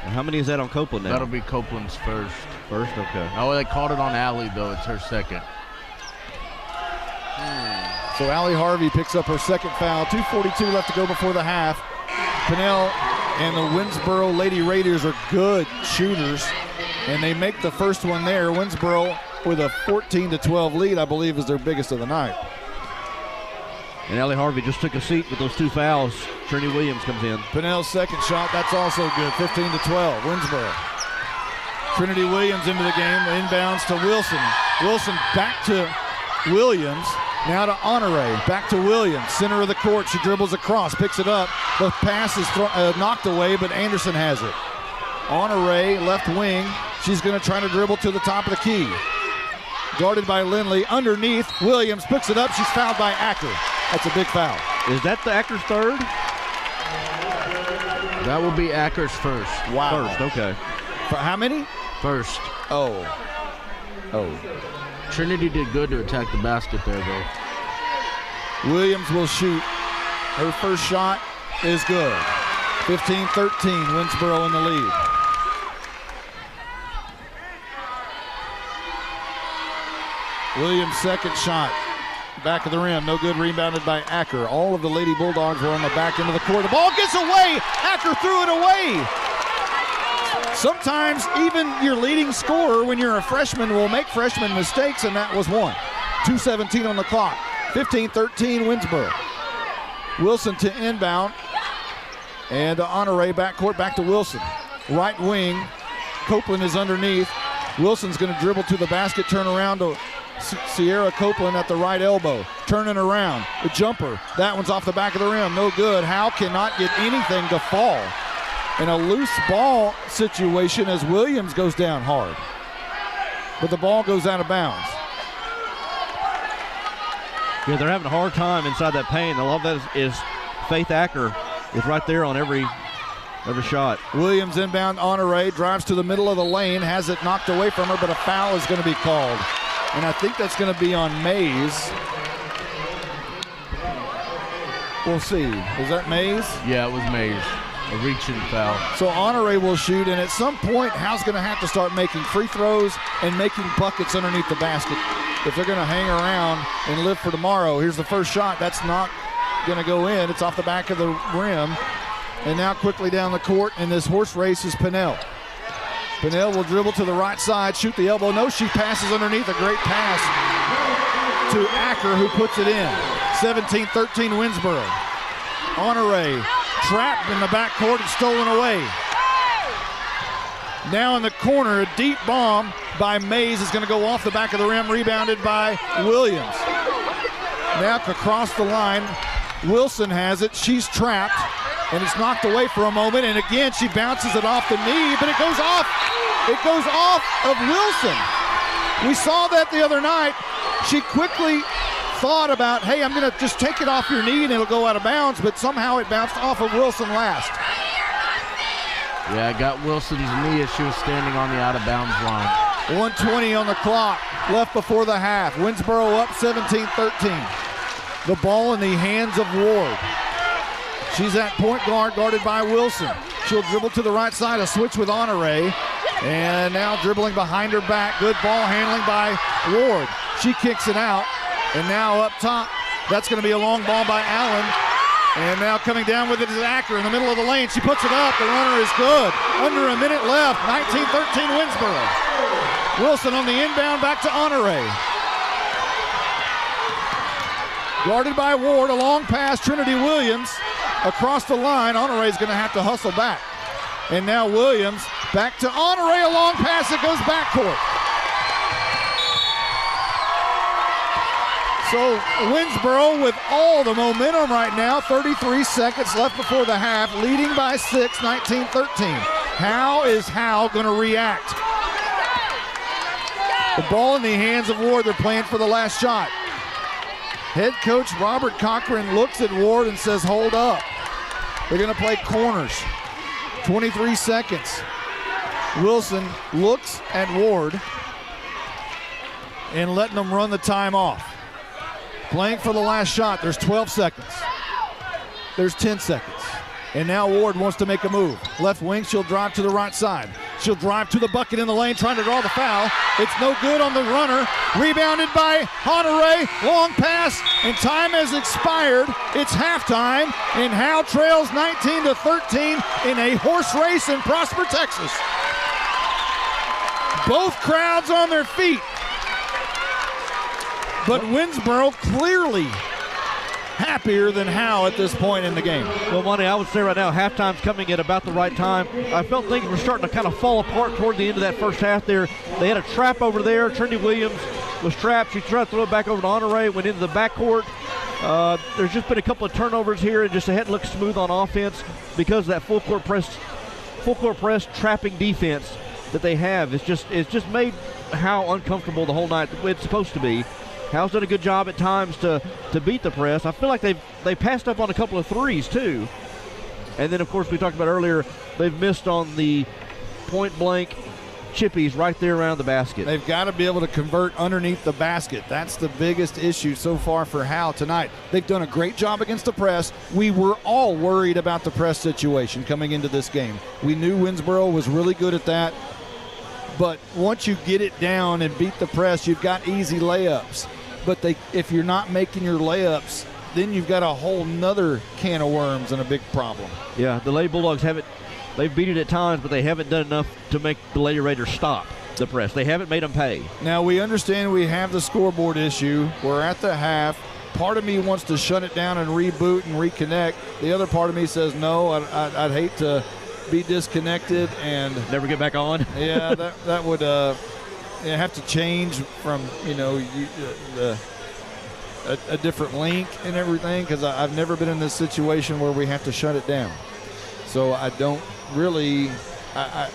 And how many is that on Copeland now? That'll be Copeland's first. First, okay. Oh, they called it on Allie, though. It's her second. So Allie Harvey picks up her second foul. 2:42 left to go before the half. Pinnell and the Winnsboro Lady Raiders are good shooters, and they make the first one there. Winnsboro with a 14-12 lead, I believe, is their biggest of the night. And Allie Harvey just took a seat with those two fouls. Trinity Williams comes in. Pinnell's second shot, that's also good. 15-12, Winnsboro. Trinity Williams into the game, inbounds to Wilson. Wilson back to Williams. Now to Honore, back to Williams, center of the court. She dribbles across, picks it up. The pass is knocked away, but Anderson has it. Honore, left wing. She's going to try to dribble to the top of the key. Guarded by Lindley. Underneath, Williams picks it up. She's fouled by Acker. That's a big foul. Is that the Acker's third? That will be Acker's first. Wow. First, okay. For how many? First. Oh. Trinity did good to attack the basket there, though. Williams will shoot. Her first shot is good. 15-13, Winnsboro in the lead. Williams' second shot. Back of the rim, no good, rebounded by Acker. All of the Lady Bulldogs were on the back end of the court. The ball gets away. Acker threw it away. Sometimes even your leading scorer when you're a freshman will make freshman mistakes, and that was one. 2:17 on the clock. 15-13 Winnsboro. Wilson to inbound. And Honore backcourt back to Wilson. Right wing, Copeland is underneath. Wilson's going to dribble to the basket, turn around to Sierra Copeland at the right elbow. Turning around, the jumper. That one's off the back of the rim, no good. Howe cannot get anything to fall. In a loose ball situation as Williams goes down hard. But the ball goes out of bounds. Yeah, they're having a hard time inside that paint. I love that is Faith Acker is right there on every shot. Williams inbound, Honore drives to the middle of the lane, has it knocked away from her, but a foul is going to be called. And I think that's going to be on Mays. We'll see. Is that Mays? Yeah, it was Mays. A reaching foul. So Honore will shoot, and at some point, Howe's going to have to start making free throws and making buckets underneath the basket if they're going to hang around and live for tomorrow. Here's the first shot. That's not going to go in. It's off the back of the rim. And now quickly down the court, and this horse race is Pinnell. Pinnell will dribble to the right side, shoot the elbow. No, she passes underneath. A great pass to Acker, who puts it in. 17-13 Winnsboro. Honore trapped in the backcourt and stolen away. Now in the corner, a deep bomb by Mays is going to go off the back of the rim, rebounded by Williams. Now across the line, Wilson has it. She's trapped, and it's knocked away for a moment, and again she bounces it off the knee, but it goes off. It goes off of Wilson. We saw that the other night. She quickly thought about, hey, I'm going to just take it off your knee and it'll go out of bounds, but somehow it bounced off of Wilson last. Yeah, I got Wilson's knee as she was standing on the out-of-bounds line. 1:20 on the clock, left before the half. Winnsboro up 17-13. The ball in the hands of Ward. She's at point guard, guarded by Wilson. She'll dribble to the right side, a switch with Honore. And now dribbling behind her back. Good ball handling by Ward. She kicks it out. And now up top, that's going to be a long ball by Allen. And now coming down with it is Acker in the middle of the lane. She puts it up. The runner is good. Under a minute left. 19-13 Winnsboro. Wilson on the inbound, back to Honore. Guarded by Ward, a long pass, Trinity Williams across the line. Honore is going to have to hustle back. And now Williams back to Honore, a long pass that goes backcourt. So Winnsboro with all the momentum right now, 33 seconds left before the half, leading by 6, 19-13. How is Howe going to react? The ball in the hands of Ward. They're playing for the last shot. Head coach Robert Cochran looks at Ward and says, hold up. They're going to play corners. 23 seconds. Wilson looks at Ward and letting them run the time off. Playing for the last shot. There's 12 seconds. There's 10 seconds. And now Ward wants to make a move. Left wing, she'll drive to the right side. She'll drive to the bucket in the lane, trying to draw the foul. It's no good on the runner. Rebounded by Honore. Long pass, and time has expired. It's halftime, and Howe trails 19-13 in a horse race in Prosper, Texas. Both crowds on their feet. But Winnsboro clearly happier than Howe at this point in the game. Well, Monty, I would say right now, halftime's coming at about the right time. I felt things were starting to kind of fall apart toward the end of that first half there. They had a trap over there. Trinity Williams was trapped. She tried to throw it back over to Honore, went into the backcourt. There's just been a couple of turnovers here, and just it hadn't looked smooth on offense because of that full court press trapping defense that they have. It's just made Howe uncomfortable the whole night the way it's supposed to be. Howe's done a good job at times to beat the press. I feel like they passed up on a couple of threes too. And then, of course, we talked about earlier, they've missed on the point-blank chippies right there around the basket. They've got to be able to convert underneath the basket. That's the biggest issue so far for Howe tonight. They've done a great job against the press. We were all worried about the press situation coming into this game. We knew Winnsboro was really good at that. But once you get it down and beat the press, you've got easy layups. But if you're not making your layups, then you've got a whole nother can of worms and a big problem. Yeah, the Lady Bulldogs they've beat it at times, but they haven't done enough to make the Lady Raiders stop the press. They haven't made them pay. Now, we understand we have the scoreboard issue. We're at the half. Part of me wants to shut it down and reboot and reconnect. The other part of me says, no, I'd hate to be disconnected and never get back on. Yeah, that would have to change from a different link and everything, because I've never been in this situation where we have to shut it down. So I don't really. I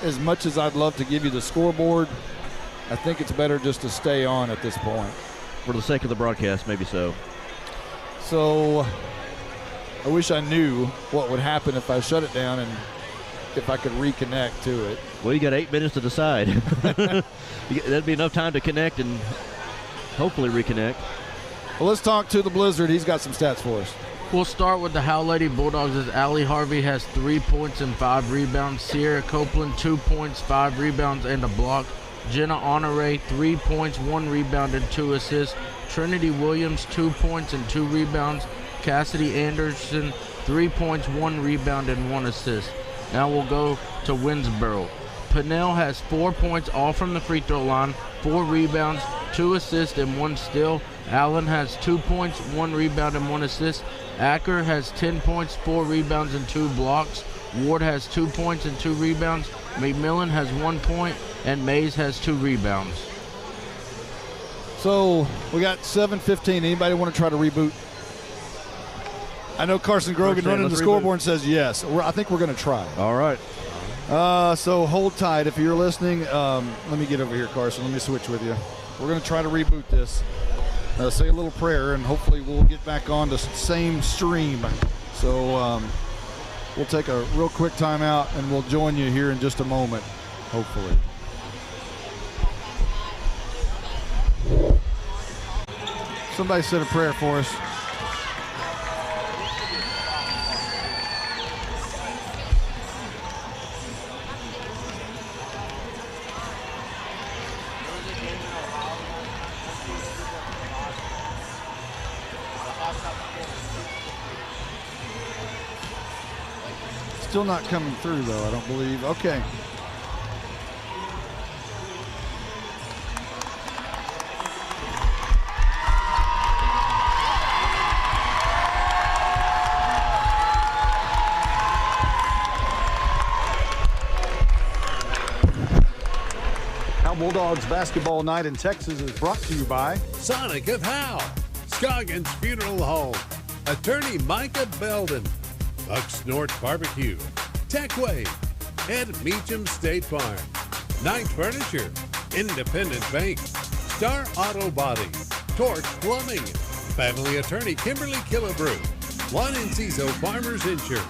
as much as I'd love to give you the scoreboard, I think it's better just to stay on at this point. For the sake of the broadcast, maybe so. So I wish I knew what would happen if I shut it down and if I could reconnect to it. Well, you got 8 minutes to decide. That'd be enough time to connect and hopefully reconnect. Well, let's talk to the Blizzard. He's got some stats for us. We'll start with the Howe Lady Bulldogs as Allie Harvey has 3 points and 5 rebounds. Sierra Copeland, 2 points, 5 rebounds, and a block. Jenna Honore, 3 points, 1 rebound, and 2 assists. Trinity Williams, 2 points and 2 rebounds. Cassidy Anderson, 3 points, 1 rebound, and 1 assist. Now we'll go to Winnsboro. Pinnell has 4 points, all from the free throw line, 4 rebounds, 2 assists, and 1 steal. Allen has 2 points, 1 rebound, and 1 assist. Acker has 10 points, 4 rebounds, and 2 blocks. Ward has 2 points and 2 rebounds. McMillan has 1 point, and Mays has 2 rebounds. So we got 7:15. Anybody want to try to reboot? I know Carson Grogan running the scoreboard and says yes. I think we're going to try. All right. So hold tight if you're listening. Let me get over here, Carson. Let me switch with you. We're going to try to reboot this. Say a little prayer, and hopefully we'll get back on the same stream. So we'll take a real quick timeout, and we'll join you here in just a moment, hopefully. Somebody said a prayer for us. Still not coming through, though, I don't believe. Okay. Howe Bulldogs basketball night in Texas is brought to you by Sonic of Howe, Scoggins Funeral Home, Attorney Micah Belden, Bucks North Barbecue, Techway, and Meacham State Farm. Knight Furniture, Independent Bank, Star Auto Body, Torch Plumbing, Family Attorney Kimberly Killebrew, Juan Enciso Farmers Insurance,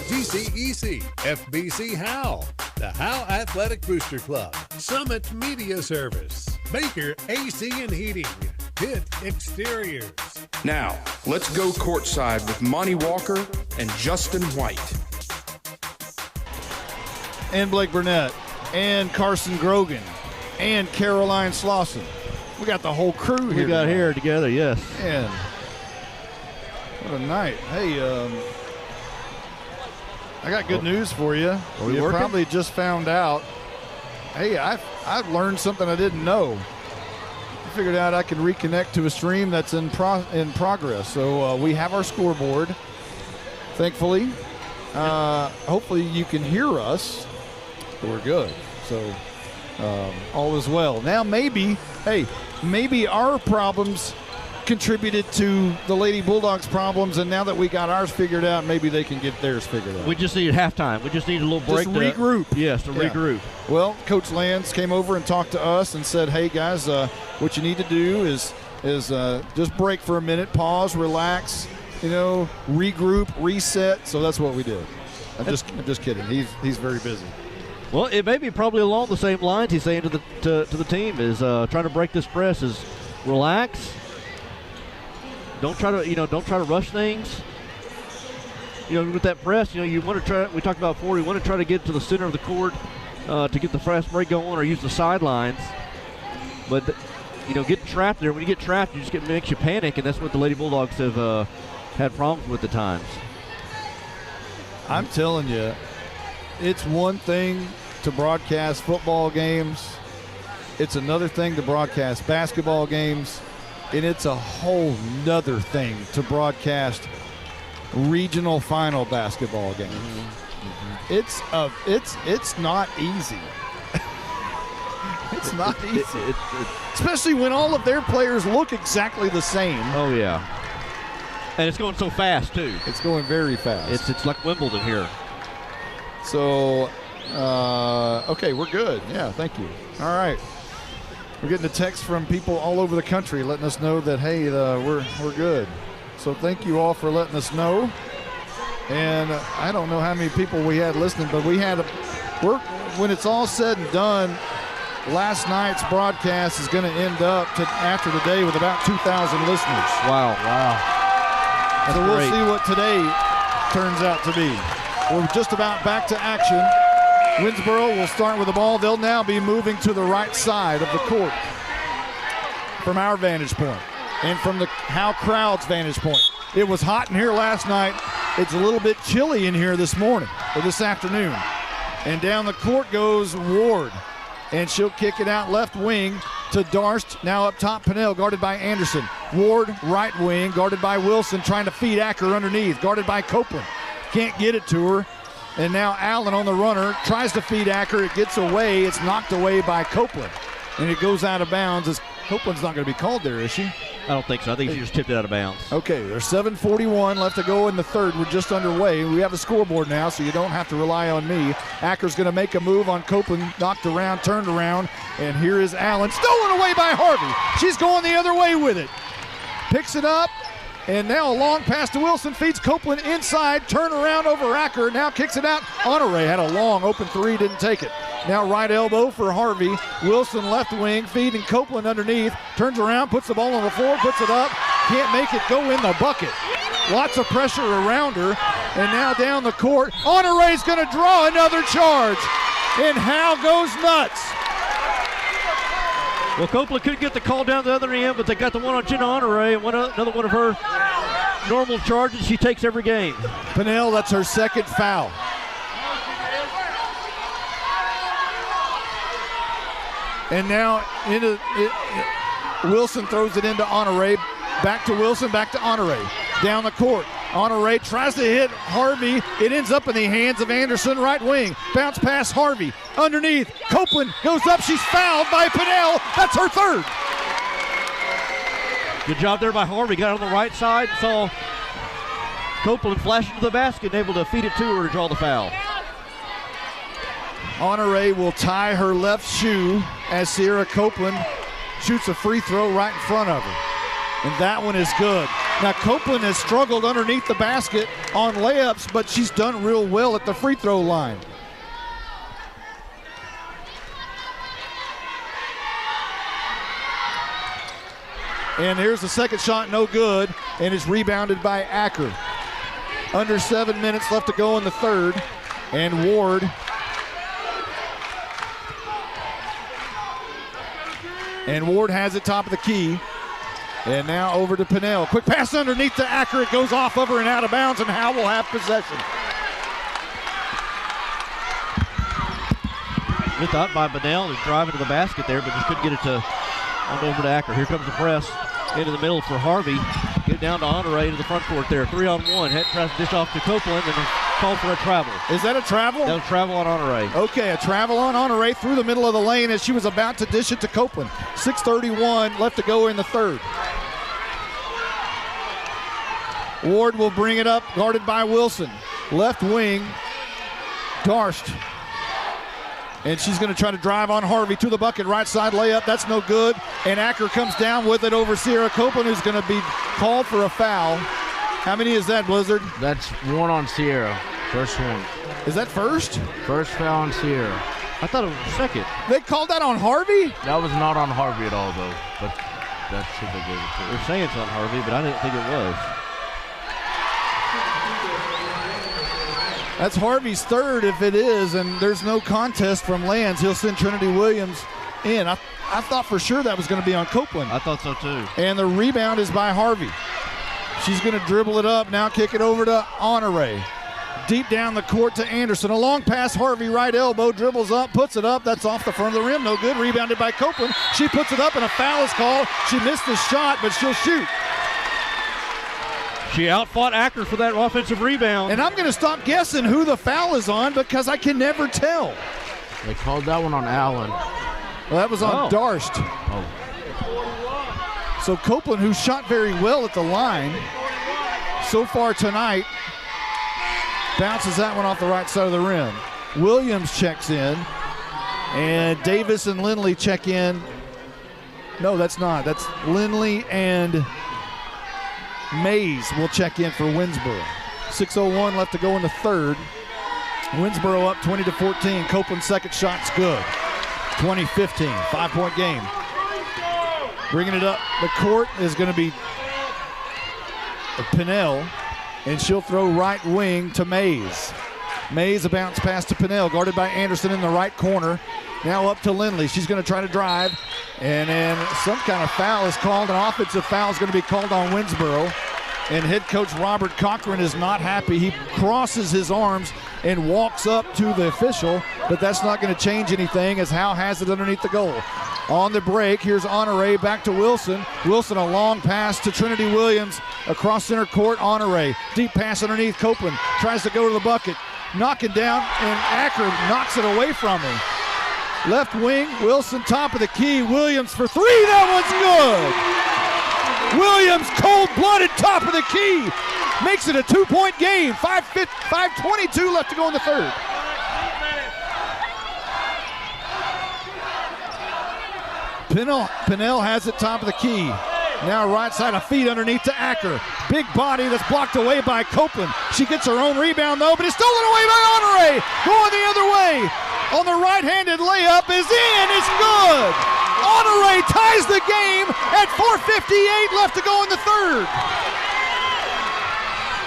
GCEC, FBC Howe, the Howe Athletic Booster Club, Summit Media Service, Baker AC and Heating, Pitt Exteriors. Now, let's go courtside with Monty Walker and Justin White. And Blake Burnett, and Carson Grogan, and Caroline Slauson. We got the whole crew here. We got here together, yes. Man, what a night. Hey, I got good news for you. You probably just found out. Hey, I've learned something I didn't know. I figured out I can reconnect to a stream that's in progress. So we have our scoreboard, thankfully. Hopefully you can hear us. We're good. So all is well. Now maybe our problems contributed to the Lady Bulldogs problems, and now that we got ours figured out, maybe they can get theirs figured out. We just need halftime. We just need a little break. Just regroup. Yes, to regroup. Well, Coach Lands came over and talked to us and said, hey, guys, what you need to do is just break for a minute, pause, relax, regroup, reset. So that's what we did. I'm just kidding. He's very busy. Well, it may be probably along the same lines he's saying to the team is trying to break this press is relax. Don't try to rush things. With that press, you want to try. We talked about before. You want to try to get to the center of the court to get the fast break going or use the sidelines. But, getting trapped there, when you get trapped, makes you panic, and that's what the Lady Bulldogs have had problems with at times. I'm telling you, it's one thing to broadcast football games. It's another thing to broadcast basketball games. And it's a whole nother thing to broadcast regional final basketball games. It's not easy. It's not easy. Especially when all of their players look exactly the same. Oh, yeah. And it's going so fast, too. It's going very fast. It's like Wimbledon here. So, okay, we're good. Yeah, thank you. All right. We're getting a text from people all over the country letting us know that, hey, we're good. So thank you all for letting us know. And I don't know how many people we had listening, but when it's all said and done, last night's broadcast is going to end up after the day with about 2,000 listeners. Wow. So we'll see what today turns out to be. We're just about back to action. Winnsboro will start with the ball. They'll now be moving to the right side of the court from our vantage point and from the Howe crowd's vantage point. It was hot in here last night. It's a little bit chilly in here this morning or this afternoon. And down the court goes Ward. And she'll kick it out left wing to Darst. Now up top, Pinnell, guarded by Anderson. Ward, right wing, guarded by Wilson, trying to feed Acker underneath, guarded by Copeland. Can't get it to her. And now Allen on the runner, tries to feed Acker. It gets away. It's knocked away by Copeland. And it goes out of bounds. Copeland's not going to be called there, is she? I don't think so. I think she just tipped it out of bounds. Okay, there's 7:41 left to go in the third. We're just underway. We have a scoreboard now, so you don't have to rely on me. Acker's going to make a move on Copeland, knocked around, turned around, and here is Allen. Stolen away by Harvey. She's going the other way with it. Picks it up, and now a long pass to Wilson. Feeds Copeland inside, turn around over Acker. Now kicks it out. Honore had a long open three, didn't take it. Now right elbow for Harvey. Wilson left wing, feeding Copeland underneath. Turns around, puts the ball on the floor, puts it up. Can't make it go in the bucket. Lots of pressure around her. And now down the court. Honore's going to draw another charge. And Howe goes nuts. Well, Copeland couldn't get the call down the other end, but they got the one on Jenna Honore, and another one of her normal charges she takes every game. Pinnell, that's her second foul. And now Wilson throws it into Honore. Back to Wilson, back to Honore. Down the court. Honore tries to hit Harvey. It ends up in the hands of Anderson, right wing. Bounce pass Harvey. Underneath. Copeland goes up. She's fouled by Pinnell. That's her third. Good job there by Harvey. Got on the right side. Saw Copeland flash into the basket and able to feed it to her to draw the foul. Honore will tie her left shoe as Sierra Copeland shoots a free throw right in front of her. And that one is good. Now Copeland has struggled underneath the basket on layups, but she's done real well at the free throw line. And here's the second shot, no good, and it's rebounded by Acker. Under 7 minutes left to go in the third, and Ward has it top of the key. And now over to Pinnell. Quick pass underneath to Acker. It goes off of her and out of bounds, and Howe will have possession. Good thought by Pinnell to drive into the basket there, but just couldn't get it on over to Acker. Here comes the press into the middle for Harvey. Get down to Honore to the front court there. 3-on-1. Head tries to dish off to Copeland and call for a travel. Is that a travel? That was travel on Honore. Okay, a travel on Honore through the middle of the lane as she was about to dish it to Copeland. 6:31 left to go in the third. Ward will bring it up, guarded by Wilson. Left wing, Darst. And she's going to try to drive on Harvey to the bucket. Right side layup. That's no good. And Acker comes down with it over Sierra Copeland, who's going to be called for a foul. How many is that, Blizzard? That's one on Sierra. First one. Is that first? First foul on Sierra. I thought it was second. They called that on Harvey? That was not on Harvey at all, though. But that's who they gave it to. They're saying it's on Harvey, but I didn't think it was. That's Harvey's third if it is, and there's no contest from Lands. He'll send Trinity Williams in. I thought for sure that was going to be on Copeland. I thought so too. And the rebound is by Harvey. She's going to dribble it up, now kick it over to Honore. Deep down the court to Anderson. A long pass, Harvey, right elbow, dribbles up, puts it up. That's off the front of the rim, no good. Rebounded by Copeland. She puts it up and a foul is called. She missed the shot, but she'll shoot. She outfought Acker for that offensive rebound. And I'm going to stop guessing who the foul is on because I can never tell. They called that one on Allen. Well, that was on Darst. Oh. So Copeland, who shot very well at the line so far tonight, bounces that one off the right side of the rim. Williams checks in, and Davis and Lindley check in. No, that's not. That's Lindley and Mays will check in for Winnsboro. 6:01 left to go in the third. Winnsboro up 20-14. Copeland's second shot's good. 20-15, 5-point game. Bringing it up the court is going to be Pinnell, and she'll throw right wing to Mays. Mays, a bounce pass to Pinnell, guarded by Anderson in the right corner. Now up to Lindley. She's going to try to drive, and then some kind of foul is called. An offensive foul is going to be called on Winnsboro, and head coach Robert Cochran is not happy. He crosses his arms and walks up to the official, but that's not going to change anything as Howe has it underneath the goal. On the break, here's Honore back to Wilson. Wilson, a long pass to Trinity Williams across center court. Honore, deep pass underneath. Copeland tries to go to the bucket. Knocking down, and Acker knocks it away from him. Left wing, Wilson, top of the key. Williams for three, that one's good. Williams, cold-blooded, top of the key. Makes it a 2-point game. 5:22 left to go in the third. Pinnell has it top of the key. Now right side, a feed underneath to Acker. Big body that's blocked away by Copeland. She gets her own rebound though, but it's stolen away by Honore. Going the other way. On the right-handed layup is in. It's good. Honore ties the game at 4:58 left to go in the third.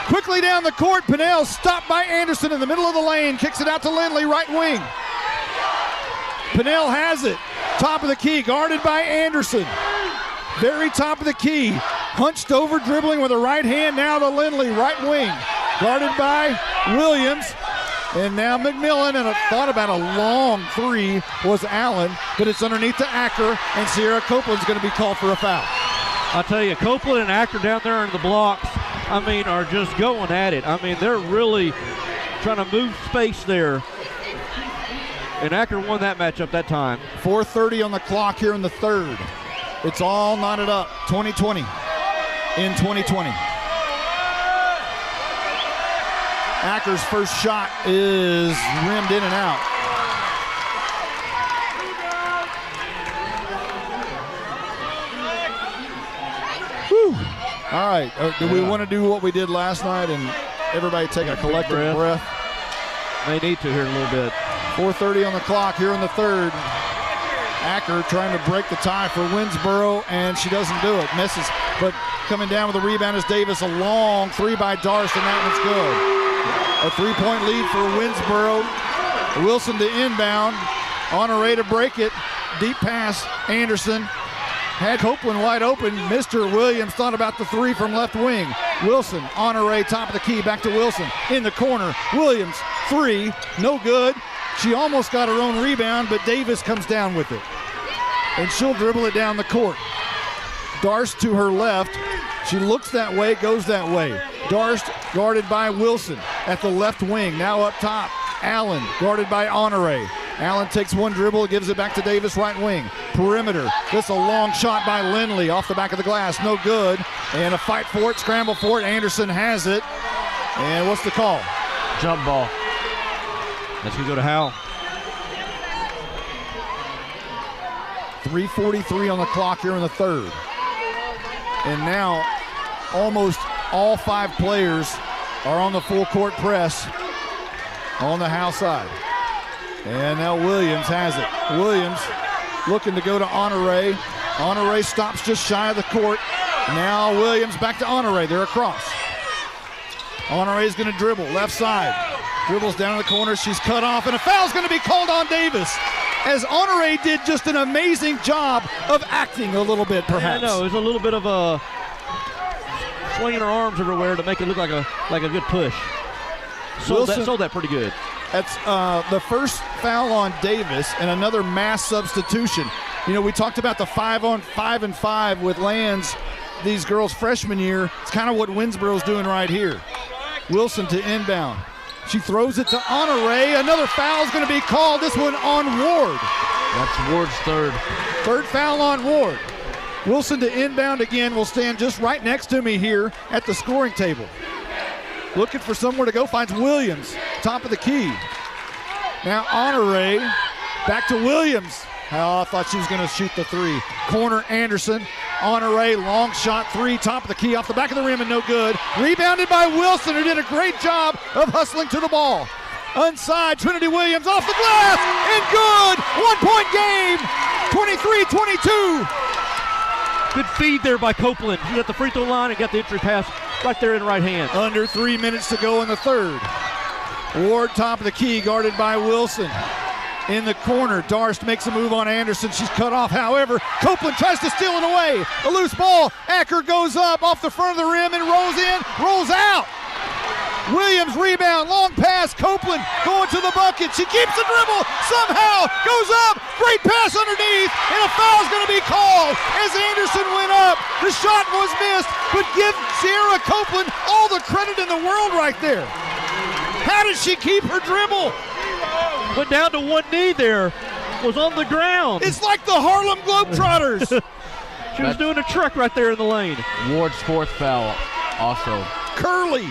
Quickly down the court, Pinnell stopped by Anderson in the middle of the lane. Kicks it out to Lindley, right wing. Pinnell has it. Top of the key, guarded by Anderson. Very top of the key. Hunched over, dribbling with a right hand. Now to Lindley, right wing. Guarded by Williams. And now McMillan, and I thought about a long three was Allen, but it's underneath to Acker, and Sierra Copeland's going to be called for a foul. I'll tell you, Copeland and Acker down there in the blocks, are just going at it. They're really trying to move space there. And Acker won that matchup that time. 4:30 on the clock here in the third. It's all knotted up. 20-20 in 2020. Acker's first shot is rimmed in and out. Whew. All right. Do we want to do what we did last night and everybody take a collective breath? They need to here in a little bit. 4:30 on the clock here in the third. Acker trying to break the tie for Winnsboro, and she doesn't do it. Misses, but coming down with a rebound is Davis. A long three by Darst, and that one's good. A 3-point lead for Winnsboro. Wilson to inbound. Honore to break it. Deep pass. Anderson had Copeland wide open. Mr. Williams thought about the three from left wing. Wilson, Honore, top of the key. Back to Wilson. In the corner. Williams, three. No good. She almost got her own rebound, but Davis comes down with it. And she'll dribble it down the court. Darst to her left. She looks that way, goes that way. Darst guarded by Wilson at the left wing. Now up top, Allen guarded by Honore. Allen takes one dribble, gives it back to Davis, right wing. Perimeter. This a long shot by Lindley off the back of the glass. No good. And a fight for it, scramble for it. Anderson has it. And what's the call? Jump ball. That's going to go to Howe. 3:43 on the clock here in the third. And now almost all five players are on the full court press on the Howe side. And now Williams has it. Williams looking to go to Honore. Honore stops just shy of the court. Now Williams back to Honore. They're across. Honore is going to dribble left side. Dribbles down in the corner. She's cut off, and a foul's going to be called on Davis, as Honore did just an amazing job of acting a little bit, perhaps. I know. It was a little bit of a swinging her arms everywhere to make it look like a good push. Sold that pretty good. That's the first foul on Davis and another mass substitution. You know, we talked about the 5-on-5 with Lands, these girls' freshman year. It's kind of what Winnsboro's doing right here. Wilson to inbound. She throws it to Honore. Another foul is going to be called, this one on Ward. That's Ward's third. Third foul on Ward. Wilson to inbound again will stand just right next to me here at the scoring table. Looking for somewhere to go, finds Williams, top of the key. Now Honore, back to Williams. Oh, I thought she was going to shoot the three. Corner Anderson. Honore, long shot three, top of the key, off the back of the rim and no good. Rebounded by Wilson, who did a great job of hustling to the ball. Unside, Trinity Williams off the glass, and good! 1 point game, 23-22. Good feed there by Copeland. She's at the free throw line and got the entry pass right there in the right hand. Under 3 minutes to go in the third. Ward, top of the key, guarded by Wilson. In the corner, Darst makes a move on Anderson. She's cut off, however. Copeland tries to steal it away. A loose ball. Acker goes up off the front of the rim and rolls in, rolls out. Williams rebound, long pass. Copeland going to the bucket. She keeps the dribble, somehow goes up. Great pass underneath, and a foul's going to be called as Anderson went up. The shot was missed, but give Sierra Copeland all the credit in the world right there. How did she keep her dribble? Went down to one knee there, was on the ground. It's like the Harlem Globetrotters. She was doing a trick right there in the lane. Ward's fourth foul also. Curly.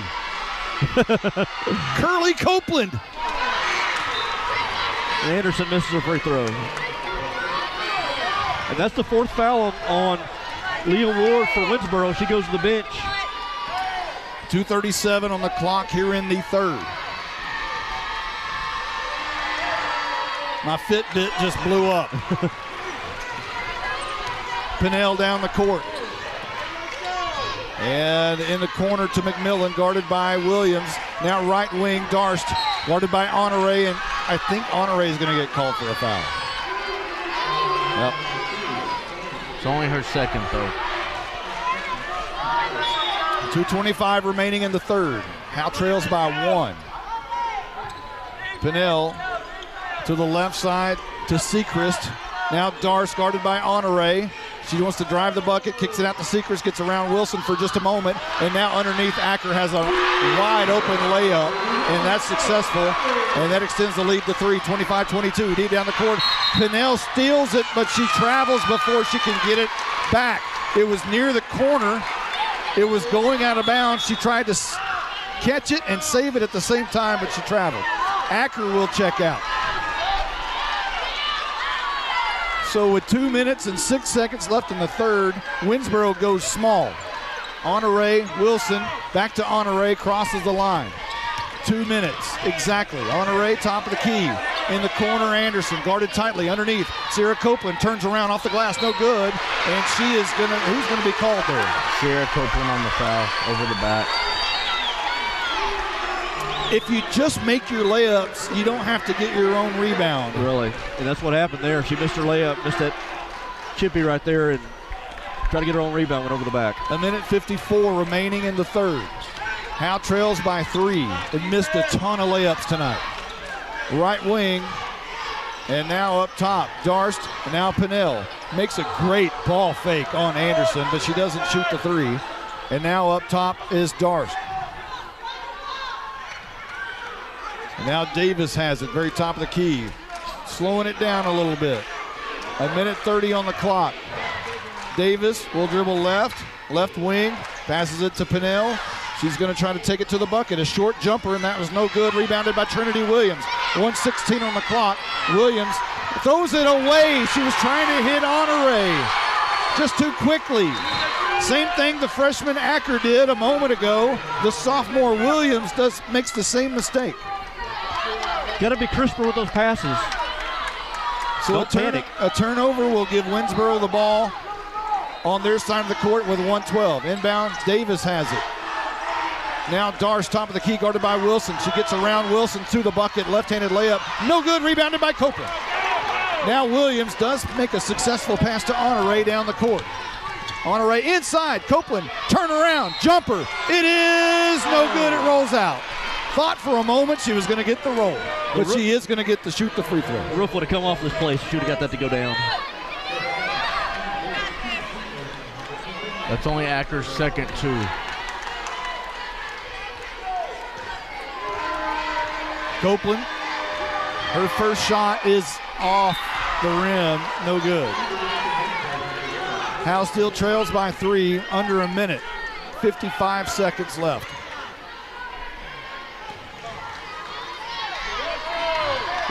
Curly Copeland. Anderson misses a free throw. And that's the fourth foul on Leah Ward for Winnsboro. She goes to the bench. 2:37 on the clock here in the third. My Fitbit just blew up. Pinnell down the court. And in the corner to McMillan, guarded by Williams. Now right wing, Darst, guarded by Honore, and I think Honore is going to get called for a foul. Yep. It's only her second, though. 2:25 remaining in the third. Howe trails by 1. Pinnell to the left side to Sechrist. Now Darst guarded by Honore. She wants to drive the bucket, kicks it out to Sechrist, gets around Wilson for just a moment, and now underneath Acker has a wide open layup, and that's successful, and that extends the lead to 3, 25-22. Deep down the court, Pinnell steals it, but she travels before she can get it back. It was near the corner. It was going out of bounds. She tried to catch it and save it at the same time, but she traveled. Acker will check out. So with 2 minutes and 6 seconds left in the third, Winnsboro goes small. Honore, Wilson, back to Honore, crosses the line. 2 minutes, exactly. Honore, top of the key. In the corner, Anderson, guarded tightly underneath. Sierra Copeland turns around off the glass, no good. And she is who's gonna be called there? Sierra Copeland on the foul, over the back. If you just make your layups, you don't have to get your own rebound. Really, and that's what happened there. She missed her layup, missed that chippy right there, and tried to get her own rebound, went over the back. 1:54 remaining in the third. Howe trails by 3 and missed a ton of layups tonight. Right wing, and now up top, Darst, and now Pinnell. Makes a great ball fake on Anderson, but she doesn't shoot the 3. And now up top is Darst. And now Davis has it, very top of the key. Slowing it down a little bit. 1:30 on the clock. Davis will dribble left wing, passes it to Pinnell. She's going to try to take it to the bucket. A short jumper, and that was no good. Rebounded by Trinity Williams. 1:16 on the clock. Williams throws it away. She was trying to hit Honore just too quickly. Same thing the freshman Acker did a moment ago. The sophomore Williams makes the same mistake. Got to be crisper with those passes. So a turnover will give Winnsboro the ball on their side of the court with 1:12. Inbound, Davis has it. Now Darst, top of the key, guarded by Wilson. She gets around Wilson to the bucket. Left-handed layup. No good. Rebounded by Copeland. Now Williams does make a successful pass to Honore down the court. Honore inside. Copeland, turn around. Jumper. It is no good. It rolls out. Thought for a moment she was going to get the roll, but she is going to get to shoot the free throw. The roof would have come off this place. She would have got that to go down. That's only Acker's second two. Copeland, her first shot is off the rim, no good. Howe still trails by 3, under a minute, 55 seconds left.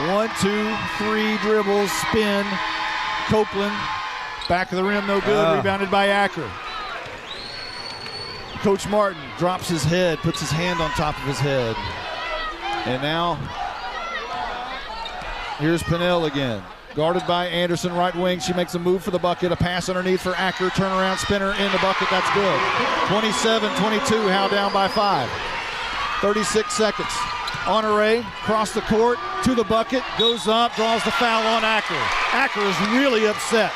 One, two, three dribbles, spin. Copeland, back of the rim, no good. Rebounded by Acker. Coach Martin drops his head, puts his hand on top of his head. And now, here's Pinnell again. Guarded by Anderson, right wing. She makes a move for the bucket. A pass underneath for Acker. Turnaround spinner in the bucket. That's good. 27-22. Howe down by 5. 36 seconds. Honore across the court to the bucket. Goes up. Draws the foul on Acker. Acker is really upset.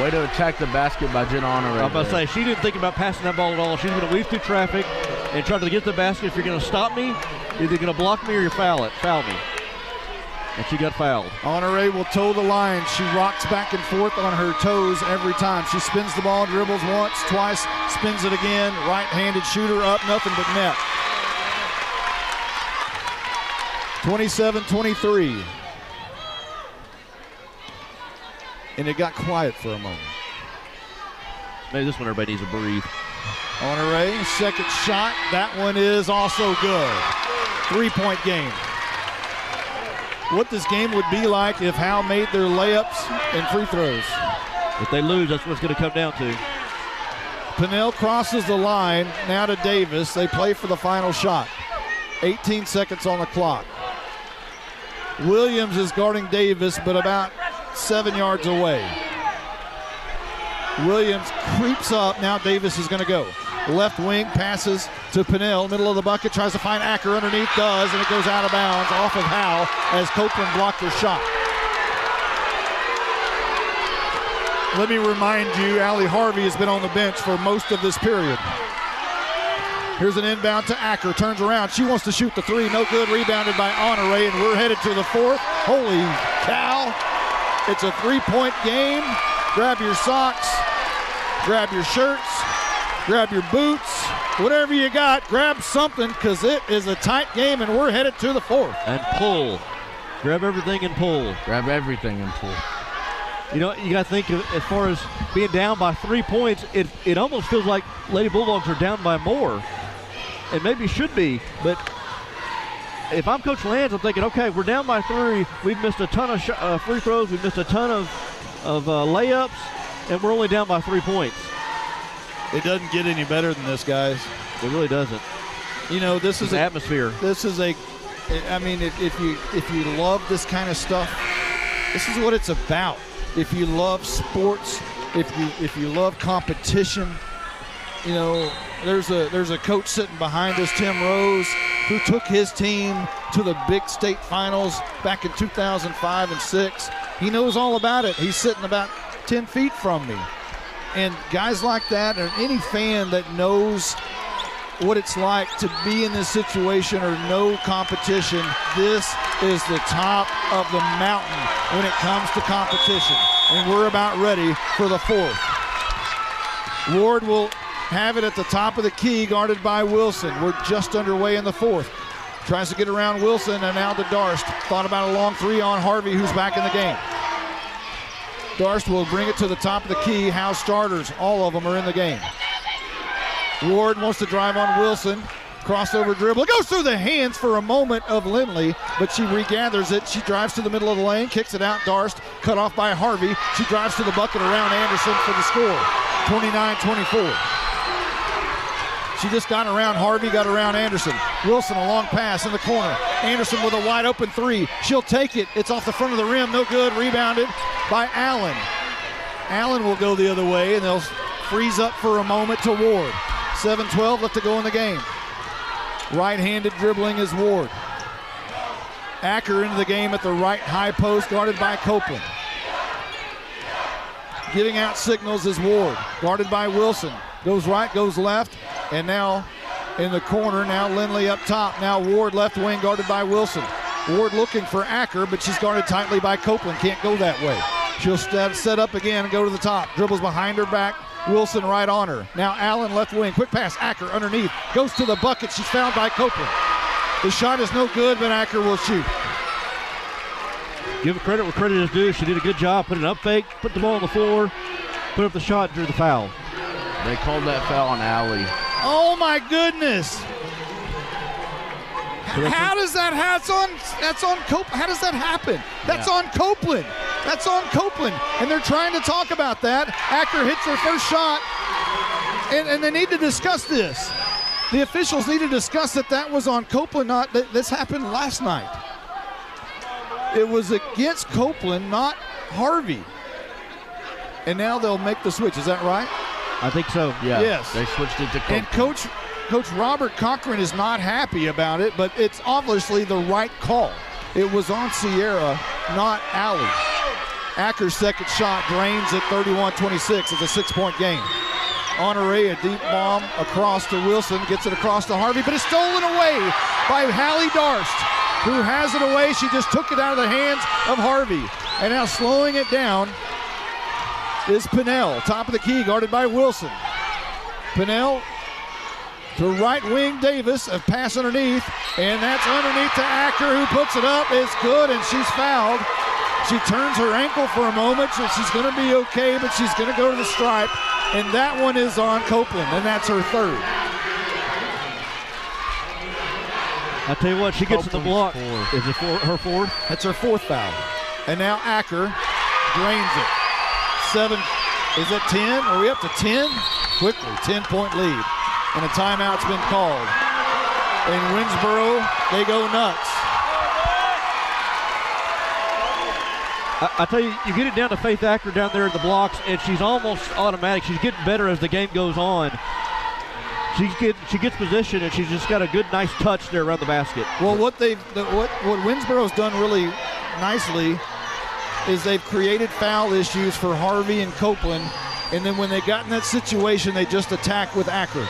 Way to attack the basket by Jenna Honore. I'm about to say, she didn't think about passing that ball at all. She's going to weave through traffic and try to get the basket. If you're going to stop me, either going to block me or you foul me. And she got fouled. Honore will toe the line. She rocks back and forth on her toes every time. She spins the ball, dribbles once, twice, spins it again. Right-handed shooter up, nothing but net. 27-23. And it got quiet for a moment. Maybe this one everybody needs to breathe. Honore, second shot. That one is also good. 3-point game. What this game would be like if Howe made their layups and free throws. If they lose, that's what it's going to come down to. Pinnell crosses the line, now to Davis. They play for the final shot. 18 seconds on the clock. Williams is guarding Davis, but about 7 yards away. Williams creeps up. Now Davis is going to go. Left wing passes to Pinnell. Middle of the bucket. Tries to find Acker underneath. Does, and it goes out of bounds off of Howe as Copeland blocked her shot. Let me remind you, Allie Harvey has been on the bench for most of this period. Here's an inbound to Acker. Turns around. She wants to shoot the three. No good. Rebounded by Honore, and we're headed to the fourth. Holy cow. It's a 3-point game. Grab your socks. Grab your shirts. Grab your boots. Whatever you got, grab something, because it is a tight game, and we're headed to the fourth. And pull. Grab everything and pull. Grab everything and pull. You know, you got to think of, as far as being down by 3 points, it almost feels like Lady Bulldogs are down by more. And maybe should be, but if I'm Coach Lands, I'm thinking, okay, we're down by 3. We've missed a ton of free throws. We've missed a ton of layups, and we're only down by 3 points. It doesn't get any better than this, guys. It really doesn't. You know, this is an atmosphere. This is I mean, if you love this kind of stuff, this is what it's about. If you love sports, if you love competition, you know, there's a coach sitting behind us, Tim Rose, who took his team to the big state finals back in 2005 and 6. He knows all about it. He's sitting about 10 feet from me. And guys like that, or any fan that knows what it's like to be in this situation or no competition, this is the top of the mountain when it comes to competition. And we're about ready for the fourth. Ward will have it at the top of the key, guarded by Wilson. We're just underway in the fourth. Tries to get around Wilson, and now to Darst. Thought about a long three on Harvey, who's back in the game. Darst will bring it to the top of the key. Howe starters, all of them are in the game. Ward wants to drive on Wilson. Crossover dribble. It goes through the hands for a moment of Lindley, but she regathers it. She drives to the middle of the lane, kicks it out. Darst, cut off by Harvey. She drives to the bucket around Anderson for the score. 29-24. She just got around Harvey, got around Anderson. Wilson, a long pass in the corner. Anderson with a wide open three. She'll take it. It's off the front of the rim. No good. Rebounded by Allen. Allen will go the other way, and they'll freeze up for a moment to Ward. 7-12 left to go in the game. Right-handed dribbling is Ward. Acker into the game at the right high post, guarded by Copeland. Giving out signals is Ward, guarded by Wilson. Goes right, goes left, and now in the corner, now Lindley up top. Now Ward left wing, guarded by Wilson. Ward looking for Acker, but she's guarded tightly by Copeland. Can't go that way. She'll set up again and go to the top. Dribbles behind her back. Wilson right on her. Now Allen left wing. Quick pass. Acker underneath. Goes to the bucket. She's fouled by Copeland. The shot is no good, but Acker will shoot. Give her credit where credit is due. She did a good job. Put an up fake, put the ball on the floor, put up the shot, drew the foul. They called that foul on Allie. Oh my goodness. How does that that's on Copeland? How does that happen? That's on Copeland. That's on Copeland. And they're trying to talk about that. Acker hits her first shot. And they need to discuss this. The officials need to discuss that was on Copeland, not this happened last night. It was against Copeland, not Harvey. And now they'll make the switch. Is that right? I think so. Yeah. Yes. They switched it to Copeland. And Coach Robert Cochran is not happy about it, but it's obviously the right call. It was on Sierra, not Allie. Acker's second shot drains at 31-26. It's a 6-point game. Honore, a deep bomb across to Wilson, gets it across to Harvey, but it's stolen away by Hallie Darst, who has it away. She just took it out of the hands of Harvey. And now slowing it down is Pinnell, top of the key, guarded by Wilson. Pinnell to right wing Davis, a pass underneath, and that's underneath to Acker, who puts it up. It's good, and she's fouled. She turns her ankle for a moment, so she's going to be okay, but she's going to go to the stripe, and that one is on Copeland, and that's her third. I tell you what, she gets in the block. Is it her fourth? That's her fourth foul. And now Acker drains it. 7, is it 10? Are we up to 10? Quickly, 10-point lead. And a timeout's been called. In Winnsboro, they go nuts. I tell you, you get it down to Faith Acker down there in the blocks, and she's almost automatic. She's getting better as the game goes on. She gets position, and she's just got a good, nice touch there around the basket. Well, what Winnsboro's done really nicely is they've created foul issues for Harvey and Copeland, and then when they got in that situation, they just attack with Acker.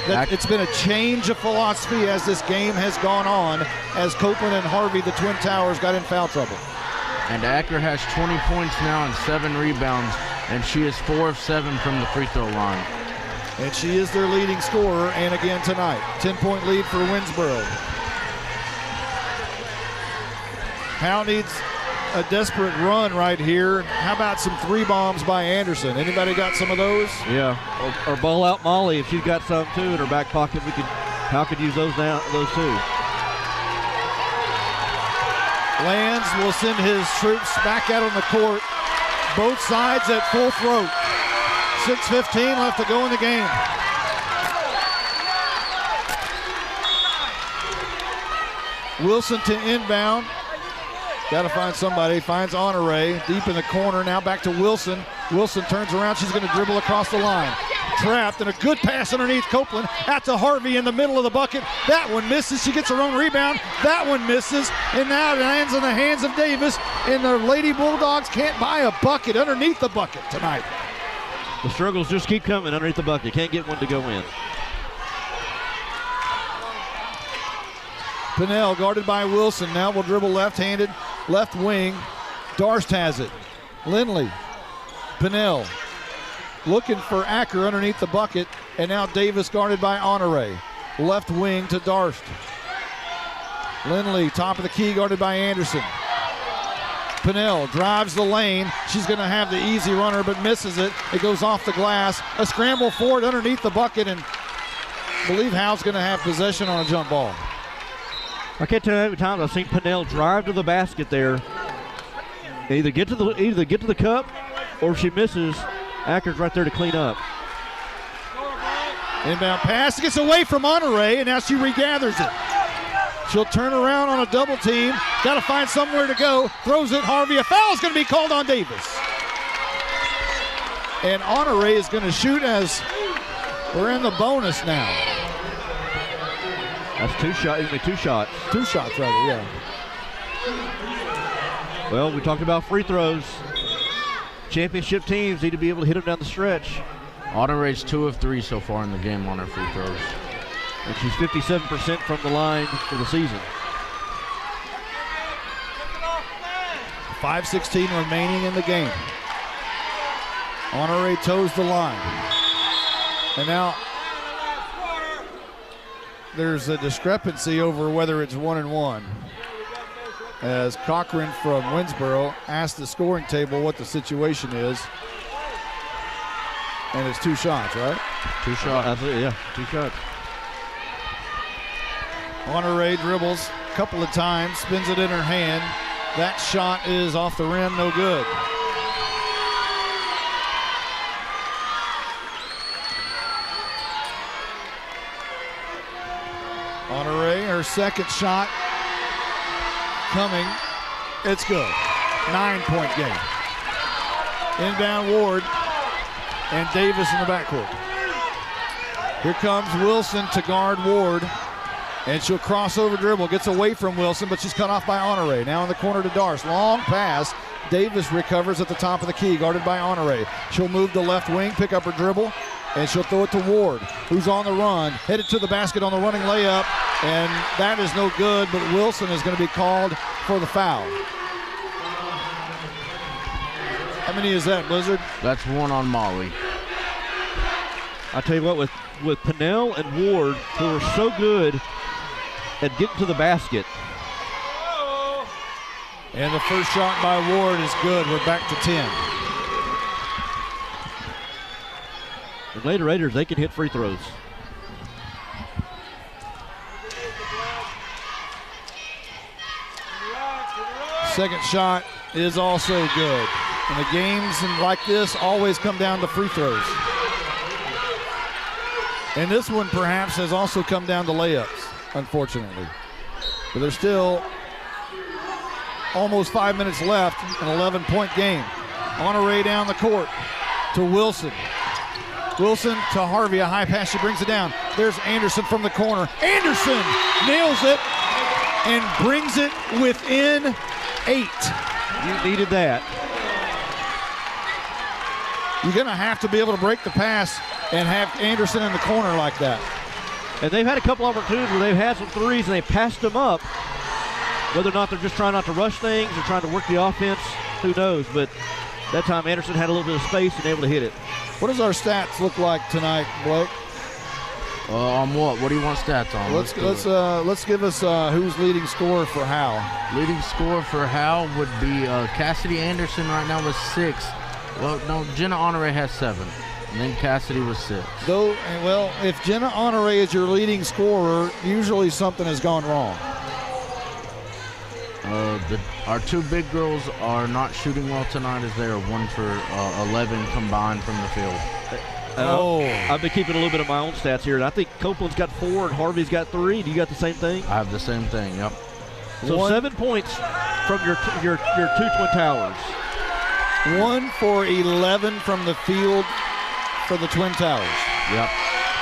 It's been a change of philosophy as this game has gone on, as Copeland and Harvey, the Twin Towers, got in foul trouble. And Acker has 20 points now and 7 rebounds, and she is 4 of 7 from the free throw line. And she is their leading scorer, and again tonight. 10-point lead for Winnsboro. Howe needs a desperate run right here. How about some 3 bombs by Anderson? Anybody got some of those? Yeah, or ball out Molly if she's got some too in her back pocket. Howe could use those too. Lands will send his troops back out on the court. Both sides at full throat. 6:15 left to go in the game. Wilson to inbound. Got to find somebody. Finds Honore deep in the corner. Now back to Wilson. Wilson turns around. She's going to dribble across the line. Trapped, and a good pass underneath Copeland. Out to Harvey in the middle of the bucket. That one misses. She gets her own rebound. That one misses. And now it lands in the hands of Davis. And the Lady Bulldogs can't buy a bucket underneath the bucket tonight. The struggles just keep coming underneath the bucket. Can't get one to go in. Pinnell guarded by Wilson. Now will dribble left-handed, left wing. Darst has it. Lindley. Pinnell looking for Acker underneath the bucket. And now Davis guarded by Honore. Left wing to Darst. Lindley, top of the key, guarded by Anderson. Pinnell drives the lane. She's going to have the easy runner, but misses it. It goes off the glass. A scramble for it underneath the bucket, and I believe Howe's going to have possession on a jump ball. I can't tell you how many times I've seen Pinnell drive to the basket there. Either get to the cup, or if she misses, Acker's right there to clean up. Inbound pass gets away from Honore, and now she regathers it. She'll turn around on a double team. Got to find somewhere to go. Throws it. Harvey. A foul is going to be called on Davis. And Honore is going to shoot as We're in the bonus now. That's two shots. Two shots. 2 shots, rather, yeah. Well, we talked about free throws. Championship teams need to be able to hit them down the stretch. Honorae's 2 of 3 so far in the game on her free throws. And she's 57% from the line for the season. 5:16 remaining in the game. Honorae toes the line. And now there's a discrepancy over whether it's 1 and 1. As Cochran from Winnsboro asked the scoring table what the situation is. And it's 2 shots, right? 2 shots. Absolutely, yeah. 2 shots. Honorae dribbles a couple of times, spins it in her hand. That shot is off the rim, no good. Honorae, her second shot coming. It's good. 9-point game. Inbound Ward and Davis in the backcourt. Here comes Wilson to guard Ward. And she'll cross over dribble, gets away from Wilson, but she's cut off by Honorae. Now in the corner to Darce. Long pass. Davis recovers at the top of the key, guarded by Honorae. She'll move to left wing, pick up her dribble, and she'll throw it to Ward, who's on the run. Headed to the basket on the running layup, and that is no good, but Wilson is going to be called for the foul. How many is that, Blizzard? That's 1 on Molly. I tell you what, with Pennell and Ward, who are so good at getting to the basket. And the first shot by Ward is good. We're back to 10. The Lady Raiders, they can hit free throws. Second shot is also good. And the games like this always come down to free throws. And this one perhaps has also come down to layups, unfortunately. But there's still almost 5 minutes left, an 11-point game. Honorae down the court to Wilson. Wilson to Harvey, a high pass, she brings it down. There's Anderson from the corner. Anderson nails it and brings it within 8. You needed that. You're going to have to be able to break the pass and have Anderson in the corner like that. And they've had a couple opportunities where they've had some threes and they passed them up. Whether or not they're just trying not to rush things or trying to work the offense, who knows? But that time Anderson had a little bit of space and able to hit it. What does our stats look like tonight, Blake? On what? What do you want stats on? Let's give us who's leading scorer for Howe. Leading scorer for Howe would be Cassidy Anderson right now with 6. Well, no, Jenna Honorae has 7. And then Cassidy was 6. Well, if Jenna Honorae is your leading scorer, usually something has gone wrong. Our 2 big girls are not shooting well tonight as they are 1 for 11 combined from the field. I've been keeping a little bit of my own stats here, and I think Copeland's got 4 and Harvey's got 3. Do you got the same thing? I have the same thing, yep. So 7 points from your 2 Twin Towers. 1 for 11 from the field for the Twin Towers. Yep.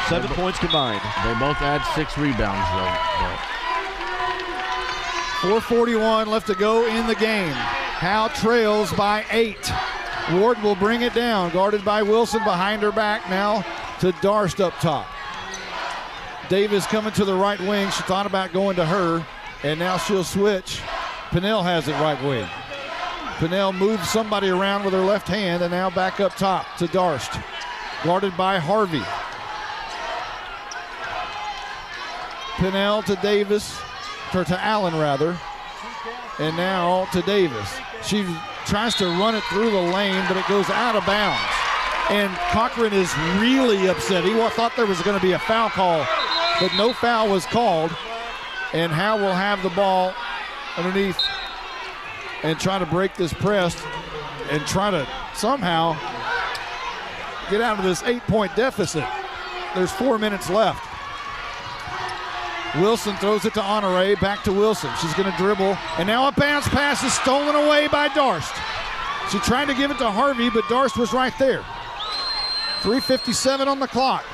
7 points combined. They both had 6 rebounds, though. 4:41 left to go in the game. Howe trails by 8. Ward will bring it down, guarded by Wilson behind her back now to Darst up top. Davis coming to the right wing. She thought about going to her, and now she'll switch. Pennell has it right wing. Pennell moves somebody around with her left hand, and now back up top to Darst, guarded by Harvey. Pennell to Davis, or to Allen rather, and now to Davis. She tries to run it through the lane, but it goes out of bounds. And Cochran is really upset. He thought there was going to be a foul call, but no foul was called. And Howe will have the ball underneath and try to break this press and try to somehow get out of this 8-point deficit. There's 4 minutes left. Wilson throws it to Honorae, back to Wilson. She's going to dribble, and now a bounce pass is stolen away by Darst. She tried to give it to Harvey, but Darst was right there. 3:57 on the clock.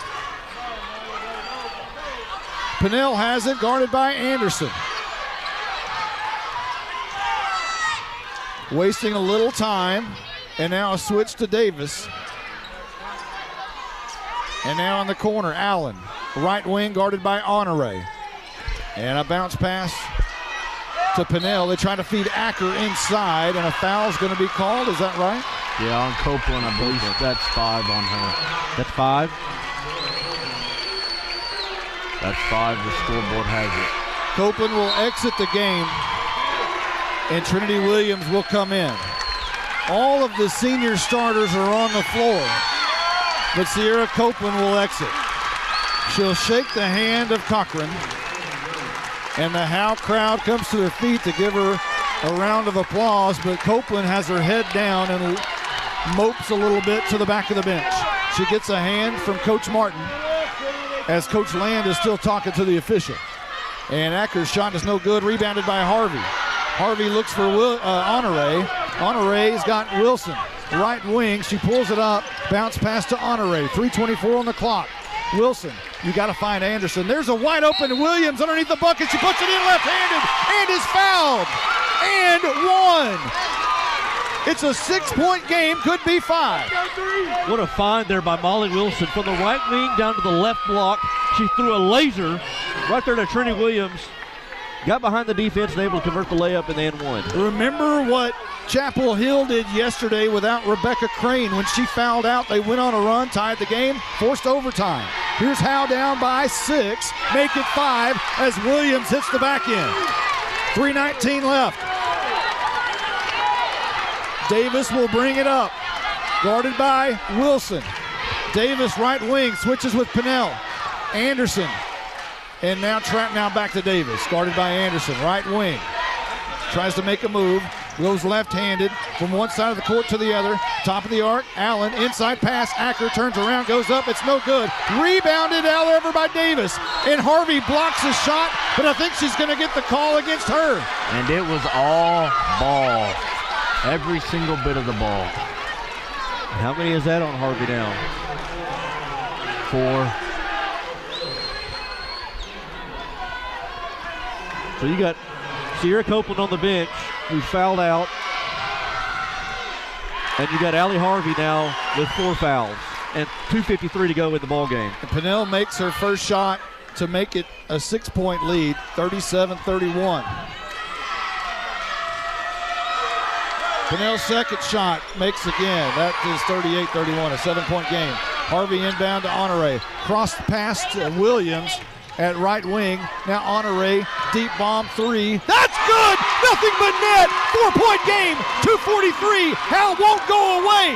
Pennell has it, guarded by Anderson. Wasting a little time, and now a switch to Davis. And now in the corner, Allen. Right wing guarded by Honore. And a bounce pass to Pennell. They're trying to feed Acker inside, and a foul's going to be called. Is that right? Yeah, on Copeland, I believe that's 5 on her. That's 5. That's 5. The scoreboard has it. Copeland will exit the game, and Trinity Williams will come in. All of the senior starters are on the floor, but Sierra Copeland will exit. She'll shake the hand of Cochran, and the Howe crowd comes to their feet to give her a round of applause, but Copeland has her head down and mopes a little bit to the back of the bench. She gets a hand from Coach Martin as Coach Land is still talking to the official. And Acker's shot is no good, rebounded by Harvey. Harvey looks for Honore. Honore's got Wilson, right wing. She pulls it up, bounce pass to Honore. 3:24 on the clock. Wilson, you got to find Anderson. There's a wide open Williams underneath the bucket. She puts it in left-handed and is fouled. And 1. It's a 6-point game, could be 5. What a find there by Molly Wilson. From the right wing down to the left block. She threw a laser right there to Trinity Williams. Got behind the defense and able to convert the layup and then won. Remember what Chapel Hill did yesterday without Rebecca Crane. When she fouled out, they went on a run, tied the game, forced overtime. Here's Howe down by 6, make it 5 as Williams hits the back end. 3:19 left. Davis will bring it up, guarded by Wilson. Davis right wing, switches with Pennell. Anderson, and now trapped now back to Davis, guarded by Anderson, right wing. Tries to make a move, goes left-handed from one side of the court to the other. Top of the arc, Allen, inside pass, Acker turns around, goes up, it's no good. Rebounded however by Davis, and Harvey blocks the shot, but I think she's gonna get the call against her. And it was all ball. Every single bit of the ball. How many is that on Harvey now? 4. So you got Sierra Copeland on the bench, who fouled out. And you got Allie Harvey now with 4 fouls and 2:53 to go in the ball game. Pennell makes her first shot to make it a 6-point lead, 37-31. Pennell's second shot makes again. That is 38-31, a 7-point game. Harvey inbound to Honore. Cross pass to Williams at right wing. Now Honore, deep bomb 3. That's good! Nothing but net! 4-point game, 2:43. Howe won't go away.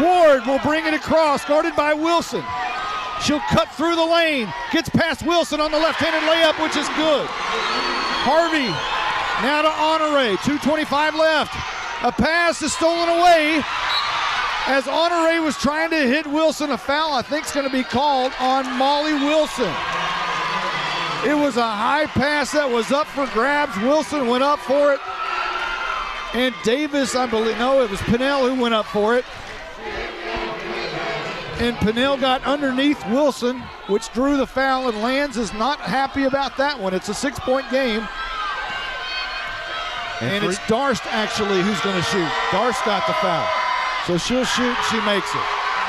Ward will bring it across, guarded by Wilson. She'll cut through the lane, gets past Wilson on the left-handed layup, which is good. Harvey now to Honore, 2:25 left. A pass is stolen away as Honore was trying to hit Wilson. A foul I think is going to be called on Molly Wilson. It was a high pass that was up for grabs. Wilson went up for it. And Davis, I believe, no, it was Pennell who went up for it. And Pennell got underneath Wilson, which drew the foul, and Lands is not happy about that one. It's a 6-point game. And it's Darst actually who's going to shoot. Darst got the foul. So she'll shoot, she makes it.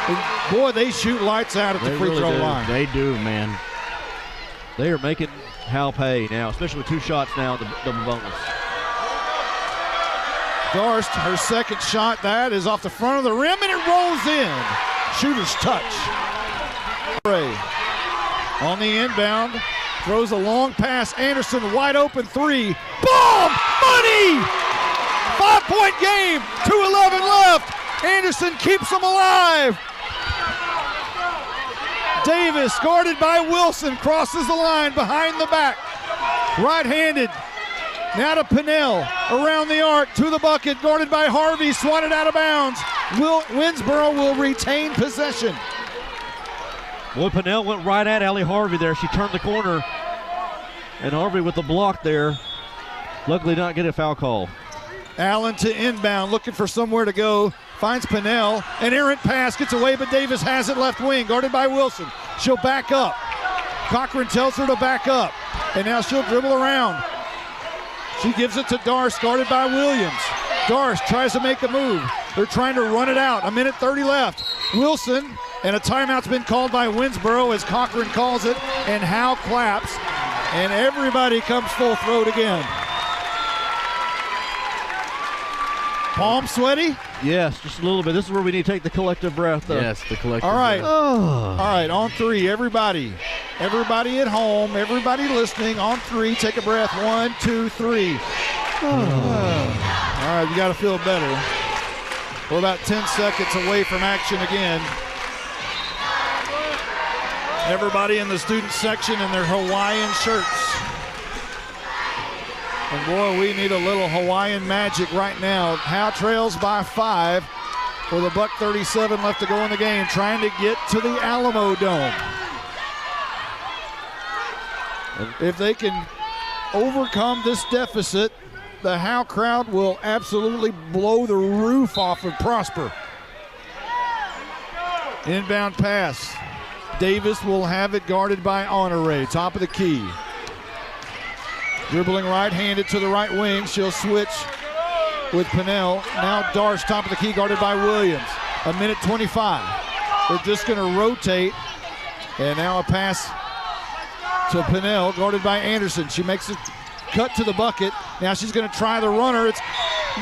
And boy, they shoot lights out at the free throw line. They do, man. They are making Howe pay now, especially with 2 shots now, the double bonus. Darst, her second shot, that is off the front of the rim, and it rolls in. Shooter's touch. Ray on the inbound, throws a long pass. Anderson, wide open 3. Boom! Money! 5-point game, 2:11 left. Anderson keeps them alive. Davis, guarded by Wilson, crosses the line behind the back. Right-handed. Now to Pennell, around the arc, to the bucket, guarded by Harvey, swatted out of bounds. Winnsboro will retain possession. Boy, Pennell went right at Allie Harvey there. She turned the corner, and Harvey with the block there. Luckily not get a foul call. Allen to inbound, looking for somewhere to go. finds Pinnell. An errant pass gets away, but Davis has it left wing, guarded by Wilson. She'll back up. Cochran tells her to back up, and now she'll dribble around. She gives it to Darce, guarded by Williams. Darce tries to make a move. They're trying to run it out. 1:30 left. Wilson, and a timeout's been called by Winnsboro as Cochran calls it, and Howe claps, and everybody comes full throat again. Palm sweaty? Yes, just a little bit. This is where we need to take the collective breath. Yes, the collective All right. breath. All right, on three, everybody. Everybody at home, everybody listening, on three, take a breath. 1, 2, 3. All right, you got to feel better. We're about 10 seconds away from action again. Everybody in the student section in their Hawaiian shirts. And boy, we need a little Hawaiian magic right now. Howe trails by 5 with $1:37 left to go in the game, trying to get to the Alamo Dome. If they can overcome this deficit, the Howe crowd will absolutely blow the roof off of Prosper. Inbound pass. Davis will have it guarded by Honore, top of the key. Dribbling right-handed to the right wing. She'll switch with Pinnell. Now Darce, top of the key, guarded by Williams. 1:25. They're just going to rotate. And now a pass to Pinnell, guarded by Anderson. She makes a cut to the bucket. Now she's going to try the runner. It's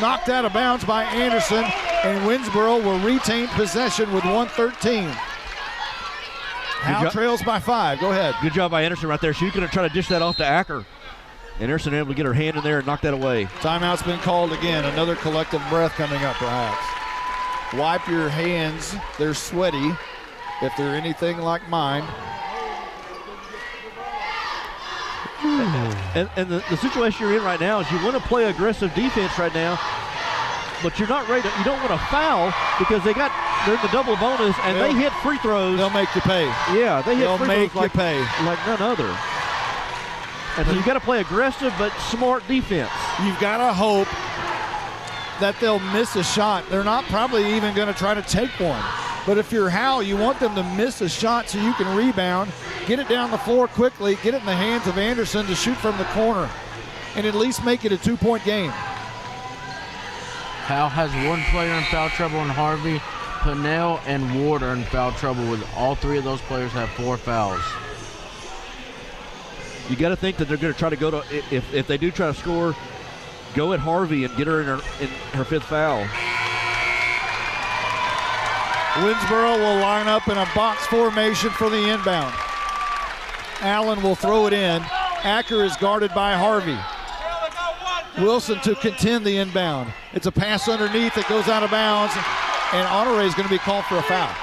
knocked out of bounds by Anderson. And Winnsboro will retain possession with 1:13. Howe trails by 5. Go ahead. Good job by Anderson right there. She's going to try to dish that off to Acker. And Anderson able to get her hand in there and knock that away. Timeout's been called again. Another collective breath coming up, perhaps. Wipe your hands. They're sweaty, if they're anything like mine. And the situation you're in right now is you want to play aggressive defense right now, but you're not ready to, you don't want to foul because they're in the double bonus and they hit free throws. They'll make you pay. Yeah, they hit They'll free make throws you pay. like none other. And so you got to play aggressive but smart defense. You've got to hope that they'll miss a shot. They're not probably even going to try to take one. But if you're Howe, you want them to miss a shot so you can rebound, get it down the floor quickly, get it in the hands of Anderson to shoot from the corner, and at least make it a 2-point game. Howe has one player in foul trouble in Harvey. Pinnell and Ward are in foul trouble with all 3 of those players have 4 fouls. You got to think that they're going to try to go to, if they do try to score, go at Harvey and get her in her 5th foul. Winnsboro will line up in a box formation for the inbound. Allen will throw it in. Acker is guarded by Harvey. Wilson to contend the inbound. It's a pass underneath that goes out of bounds, and Honore is going to be called for a foul.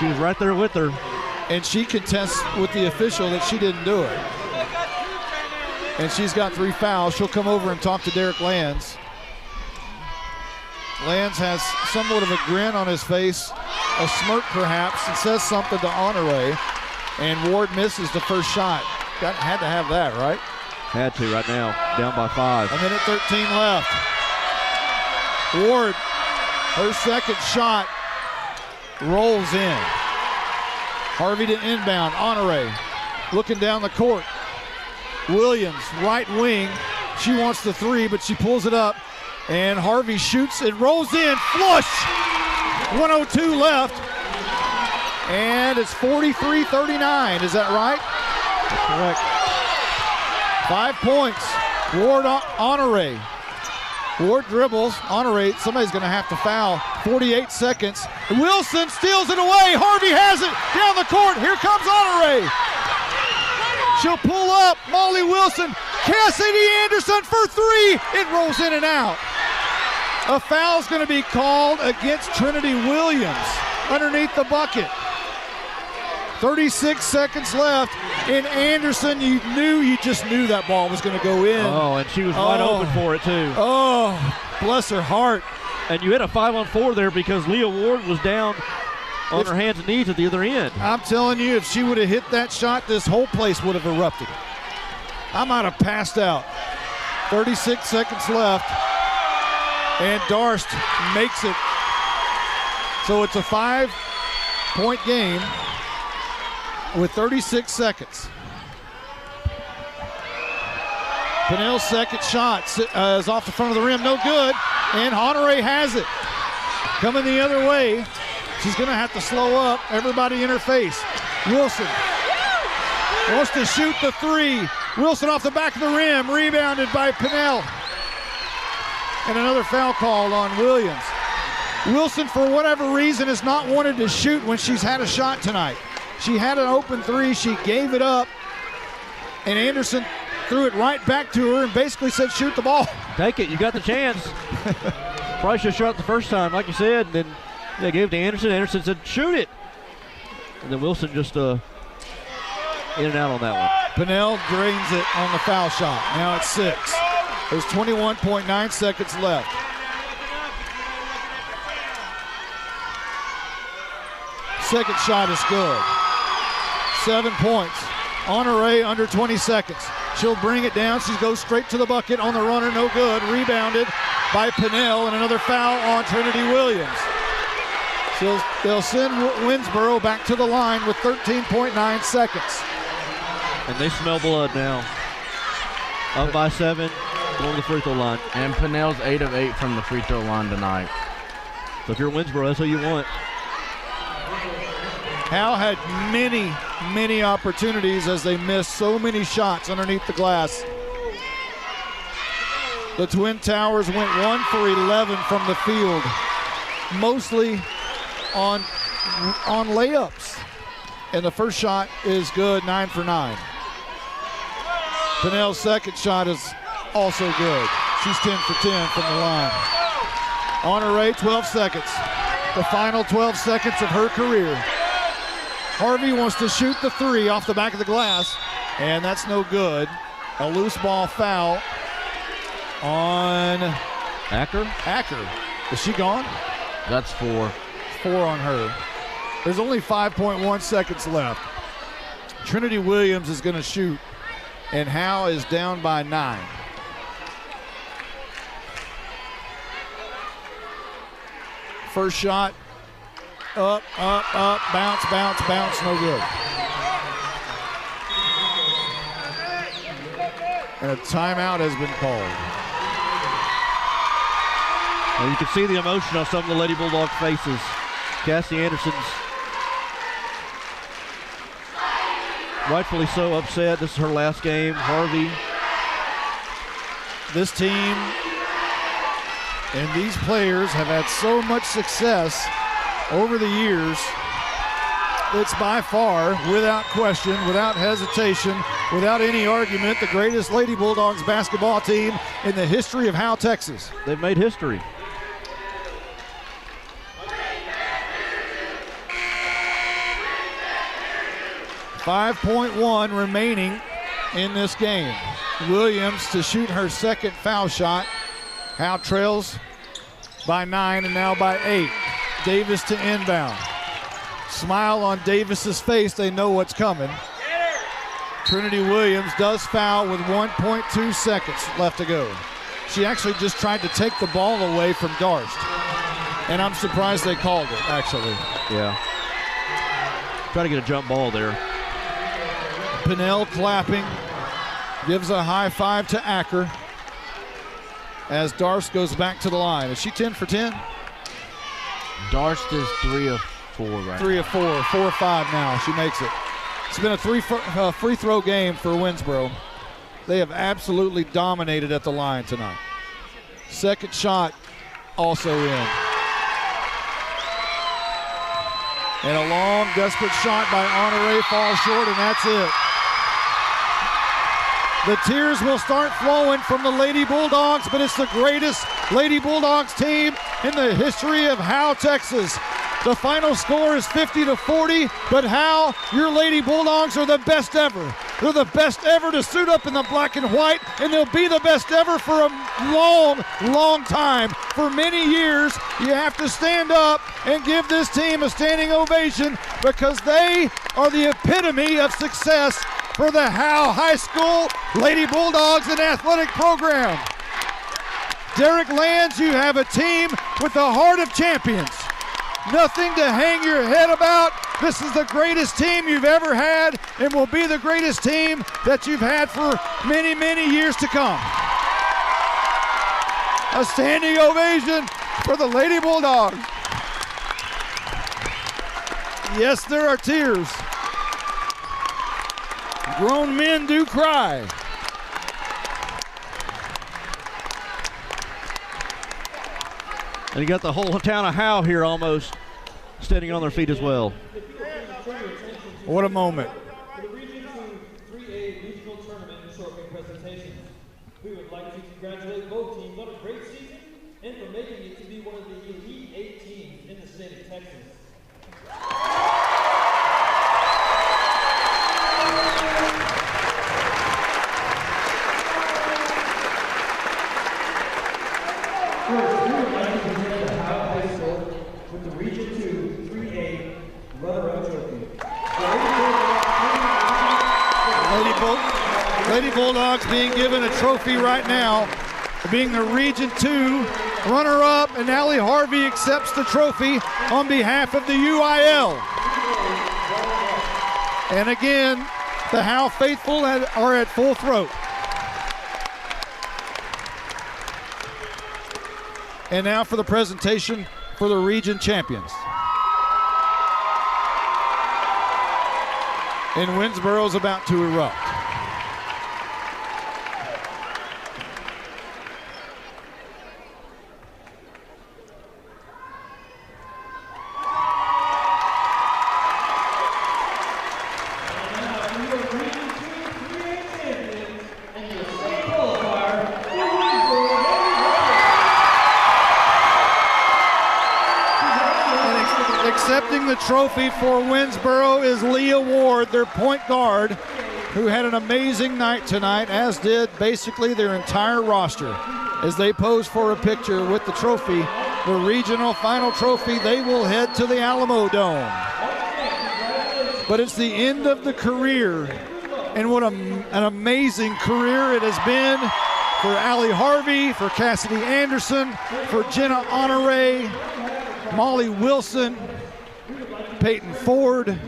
She was right there with her. And she contests with the official that she didn't do it. And she's got 3 fouls. She'll come over and talk to Derek Lands. Lands has somewhat of a grin on his face, a smirk perhaps, and says something to Honore. And Ward misses the first shot. Had to have that, right? Had to right now, down by 5. 1:13 left. Ward, her second shot, rolls in. Harvey to inbound. Honore looking down the court. Williams, right wing. She wants the 3, but she pulls it up. And Harvey shoots. It rolls in. Flush! 1:02 left. And it's 43-39. Is that right? That's correct. 5 points. Ward Honore. Ward dribbles. Honore, somebody's going to have to foul. 48 seconds. Wilson steals it away. Harvey has it down the court. Here comes Honore. She'll pull up. Molly Wilson. Cassidy Anderson for 3. It rolls in and out. A foul's going to be called against Trinity Williams underneath the bucket. 36 seconds left. And Anderson, you just knew that ball was going to go in. Oh, and she was wide open for it too. Oh, bless her heart. And you had a 5-on-4 there because Leah Ward was down on her hands and knees at the other end. I'm telling you, if she would have hit that shot, this whole place would have erupted. I might have passed out. 36 seconds left. And Darst makes it. So it's a 5-point game with 36 seconds. Pinnell's second shot is off the front of the rim, no good, and Honore has it. Coming the other way, she's gonna have to slow up everybody in her face. Wilson wants to shoot the three. Wilson off the back of the rim, rebounded by Pinnell. And another foul call on Williams. Wilson, for whatever reason, has not wanted to shoot when she's had a shot tonight. She had an open three, she gave it up, and Anderson threw it right back to her and basically said, shoot the ball. Take it, you got the chance. Probably should have shot the first time, like you said, and then they gave it to Anderson. Anderson said, shoot it. And then Wilson just in and out on that one. Pinnell drains it on the foul shot. Now it's 6. There's 21.9 seconds left. Second shot is good. 7 points. Honore under 20 seconds. She'll bring it down. She goes straight to the bucket on the runner. No good. Rebounded by Pinnell, and another foul on Trinity Williams. So they'll send Winnsboro back to the line with 13.9 seconds. And they smell blood now. Up by 7, going to the free throw line. And Pinnell's 8 of 8 from the free throw line tonight. So if you're Winnsboro, that's what you want. Howe had many opportunities as they missed so many shots underneath the glass. The Twin Towers went 1 for 11 from the field, mostly on layups. And the first shot is good, 9 for 9. Pinnell's second shot is also good. She's 10 for 10 from the line. Honore, 12 seconds. The final 12 seconds of her career. Harvey wants to shoot the three off the back of the glass, and that's no good. A loose ball foul on Acker. Is she gone? That's 4. 4 on her. There's only 5.1 seconds left. Trinity Williams is going to shoot, and Howe is down by 9. First shot. Up, bounce, no good. And a timeout has been called. Well, you can see the emotion on some of the Lady Bulldogs' faces. Cassie Anderson's rightfully so upset. This is her last game. Harvey. This team and these players have had so much success over the years. It's by far, without question, without hesitation, without any argument, the greatest Lady Bulldogs basketball team in the history of Howe, Texas. They've made history. .1 remaining in this game. Williams to shoot her second foul shot. Howe trails by 9 and now by 8. Davis to inbound. Smile on Davis's face. They know what's coming. Trinity Williams does foul with 1.2 seconds left to go. She actually just tried to take the ball away from Darst. And I'm surprised they called it, actually. Yeah. Try to get a jump ball there. Pinnell clapping. Gives a high five to Acker as Darst goes back to the line. Is she 10 for 10? Darst is 3 of 4 right 3 of 4, 4 of 5 now. She makes it. It's been a free throw game for Winnsboro. They have absolutely dominated at the line tonight. Second shot also in. And a long, desperate shot by Honore falls short, and that's it. The tears will start flowing from the Lady Bulldogs, but it's the greatest Lady Bulldogs team in the history of Howe, Texas. The final score is 50-40, but Howe, your Lady Bulldogs are the best ever. They're the best ever to suit up in the black and white, and they'll be the best ever for a long, long time. For many years, you have to stand up and give this team a standing ovation because they are the epitome of success for the Howe High School Lady Bulldogs and athletic program. Derek Lands, you have a team with the heart of champions. Nothing to hang your head about. This is the greatest team you've ever had and will be the greatest team that you've had for many, many years to come. A standing ovation for the Lady Bulldogs. Yes, there are tears. Grown men do cry. And you got the whole town of Howe here almost standing on their feet as well. What a moment. For the Region 2 3A Regional Tournament and Trophy presentations, we would like to congratulate both teams on a great season and for making it to be one of the Elite 8 teams in the state of Texas. First, we would like to present the Howe High School with the Region 2 3A runner-up trophy. Lady Bulldogs being given a trophy right now, being the Region 2 runner-up, and Allie Harvey accepts the trophy on behalf of the UIL. And again, the Howe faithful are at full throat. And now for the presentation for the region champions. And Winnsboro's about to erupt. Accepting the trophy for Winnsboro is Leah Ward, their point guard, who had an amazing night tonight, as did basically their entire roster. As they pose for a picture with the trophy, the regional final trophy, they will head to the Alamo Dome. But it's the end of the career, and what an amazing career it has been for Allie Harvey, for Cassidy Anderson, for Jenna Honore, Molly Wilson, Peyton Ford,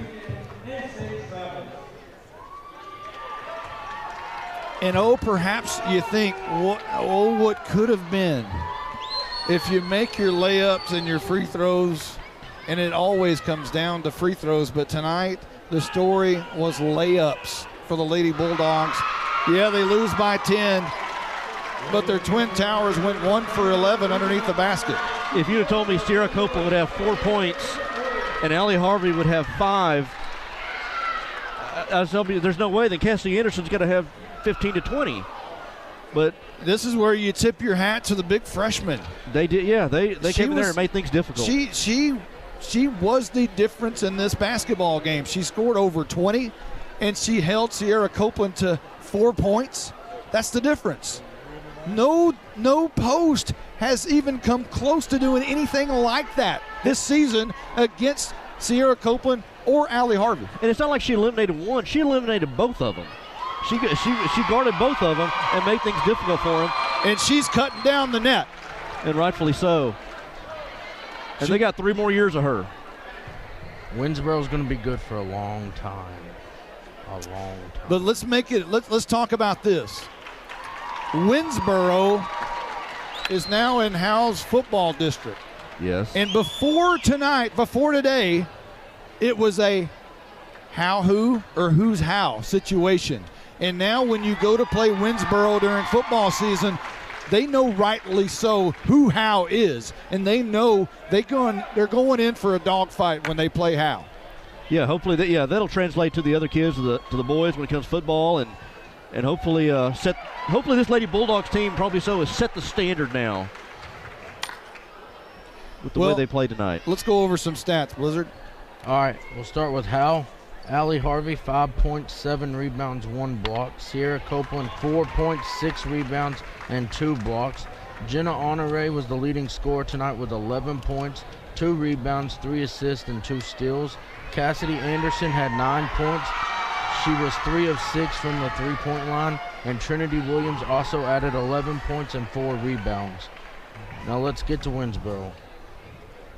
and perhaps you think, what could have been if you make your layups and your free throws, and it always comes down to free throws, but tonight the story was layups for the Lady Bulldogs. Yeah, they lose by 10, but their Twin Towers went 1 for 11 underneath the basket. If you'd have told me Sierra Copeland would have 4 points and Allie Harvey would have 5, I was telling you, there's no way that Cassidy Anderson's going to have 15 to 20. But this is where you tip your hat to the big freshman. They did, yeah. They came in there and made things difficult. She was the difference in this basketball game. She scored over 20, and she held Sierra Copeland to 4 points. That's the difference. No post has even come close to doing anything like that this season against Sierra Copeland or Allie Harvey. And it's not like she eliminated one. She eliminated both of them. She guarded both of them and made things difficult for them. And she's cutting down the net. And rightfully so. And they got 3 more years of her. Winnsboro's going to be good for a long time. A long time. But let's talk about this. Winnsboro is now in Howe's football district. Yes. And before today, it was a how who or who's how situation. And now when you go to play Winnsboro during football season, they know rightly so who Howe is, and they know they're going in for a dogfight when they play Howe. Yeah, hopefully that'll translate to the other kids, to the boys when it comes to football, and hopefully this Lady Bulldogs team probably has set the standard now with the way they play tonight. Let's go over some stats, Blizzard. All right, we'll start with Howe. Allie Harvey, 5 points, 7 rebounds, 1 block. Sierra Copeland, 4 points, 6 rebounds, and 2 blocks. Jenna Honore was the leading scorer tonight with 11 points, 2 rebounds, 3 assists, and 2 steals. Cassidy Anderson had 9 points. She was 3 of 6 from the 3-point line. And Trinity Williams also added 11 points and 4 rebounds. Now let's get to Winnsboro.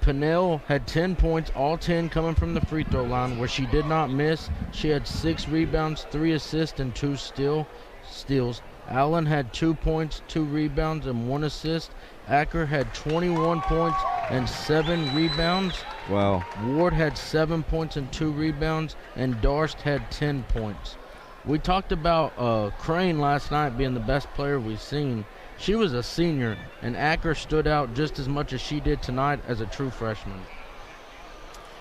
Pinnell had 10 points, all 10 coming from the free throw line, where she did not miss. She had 6 rebounds, 3 assists, and 2 steals. Allen had 2 points, 2 rebounds, and 1 assist. Acker had 21 points and 7 rebounds. Wow. Ward had 7 points and 2 rebounds, and Darst had 10 points. We talked about Crane last night being the best player we've seen. She was a senior, and Acker stood out just as much as she did tonight as a true freshman.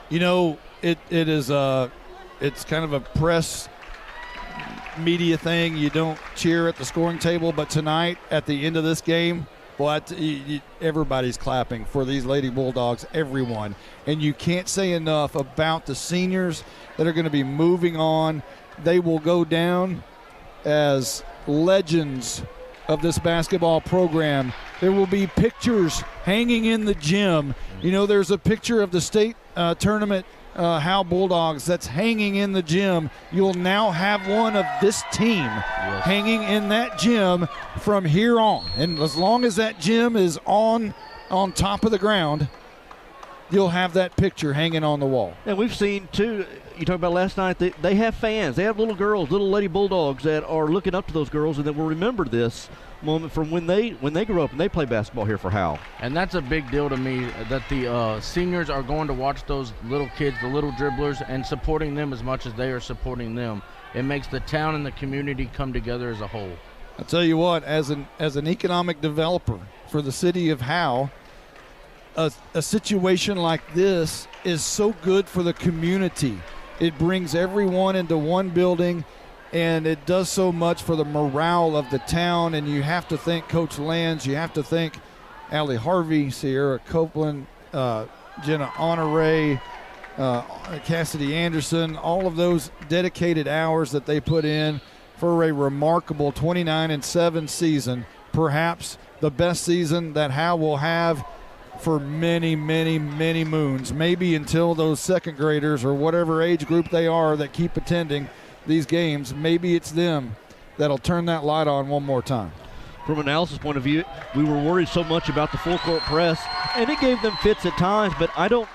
You know, it is it's kind of a press media thing. You don't cheer at the scoring table, but tonight at the end of this game, everybody's clapping for these Lady Bulldogs, everyone. And you can't say enough about the seniors that are going to be moving on. They will go down as legends of this basketball program. There will be pictures hanging in the gym. You know, there's a picture of the state tournament Howe Bulldogs that's hanging in the gym. You'll now have one of this team hanging in that gym from here on. And as long as that gym is on top of the ground, you'll have that picture hanging on the wall. And we've seen, too, you talked about last night, they have fans. They have little girls, little Lady Bulldogs that are looking up to those girls and that will remember this moment from when they grew up and they played basketball here for Howe. And that's a big deal to me, that the seniors are going to watch those little kids, the little dribblers, and supporting them as much as they are supporting them. It makes the town and the community come together as a whole. I'll tell you what, as an economic developer for the city of Howe, a situation like this is so good for the community. It brings everyone into one building, and it does so much for the morale of the town. And you have to thank Coach Lands. You have to thank Allie Harvey, Sierra Copeland, Jenna Honore, Cassidy Anderson, all of those dedicated hours that they put in for a remarkable 29-7 season, perhaps the best season that Howe will have for many, many, many moons, maybe until those second graders or whatever age group they are that keep attending these games, maybe it's them that'll turn that light on one more time. From an analysis point of view, we were worried so much about the full court press, and it gave them fits at times, but I don't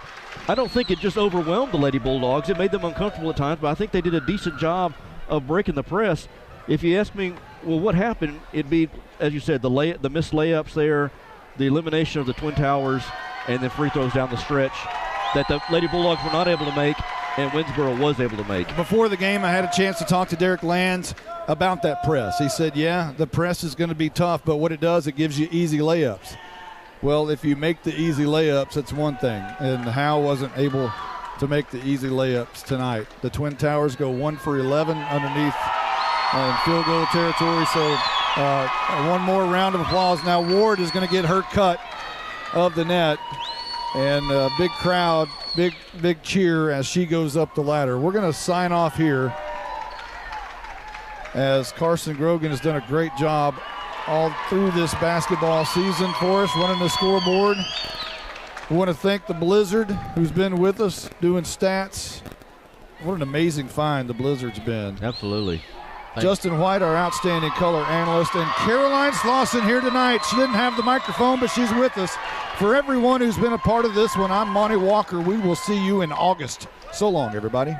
think it just overwhelmed the Lady Bulldogs. It made them uncomfortable at times, but I think they did a decent job of breaking the press. If you ask me, well, what happened, it'd be, as you said, the missed layups there, the elimination of the Twin Towers, and then free throws down the stretch that the Lady Bulldogs were not able to make and Winnsboro was able to make. Before the game, I had a chance to talk to Derek Lands about that press. He said, yeah, the press is going to be tough, but what it does, it gives you easy layups. Well, if you make the easy layups, it's one thing, and Howe wasn't able to make the easy layups tonight. The Twin Towers go 1 for 11 underneath in field goal territory, so one more round of applause. Now Ward is going to get her cut of the net, and a big crowd, big cheer as she goes up the ladder. We're going to sign off here as Carson Grogan has done a great job all through this basketball season for us, running the scoreboard. We want to thank the Blizzard, who's been with us doing stats. What an amazing find the Blizzard's been. Absolutely. Justin White, our outstanding color analyst, and Caroline Slauson here tonight. She didn't have the microphone, but she's with us. For everyone who's been a part of this one, I'm Monty Walker. We will see you in August. So long, everybody.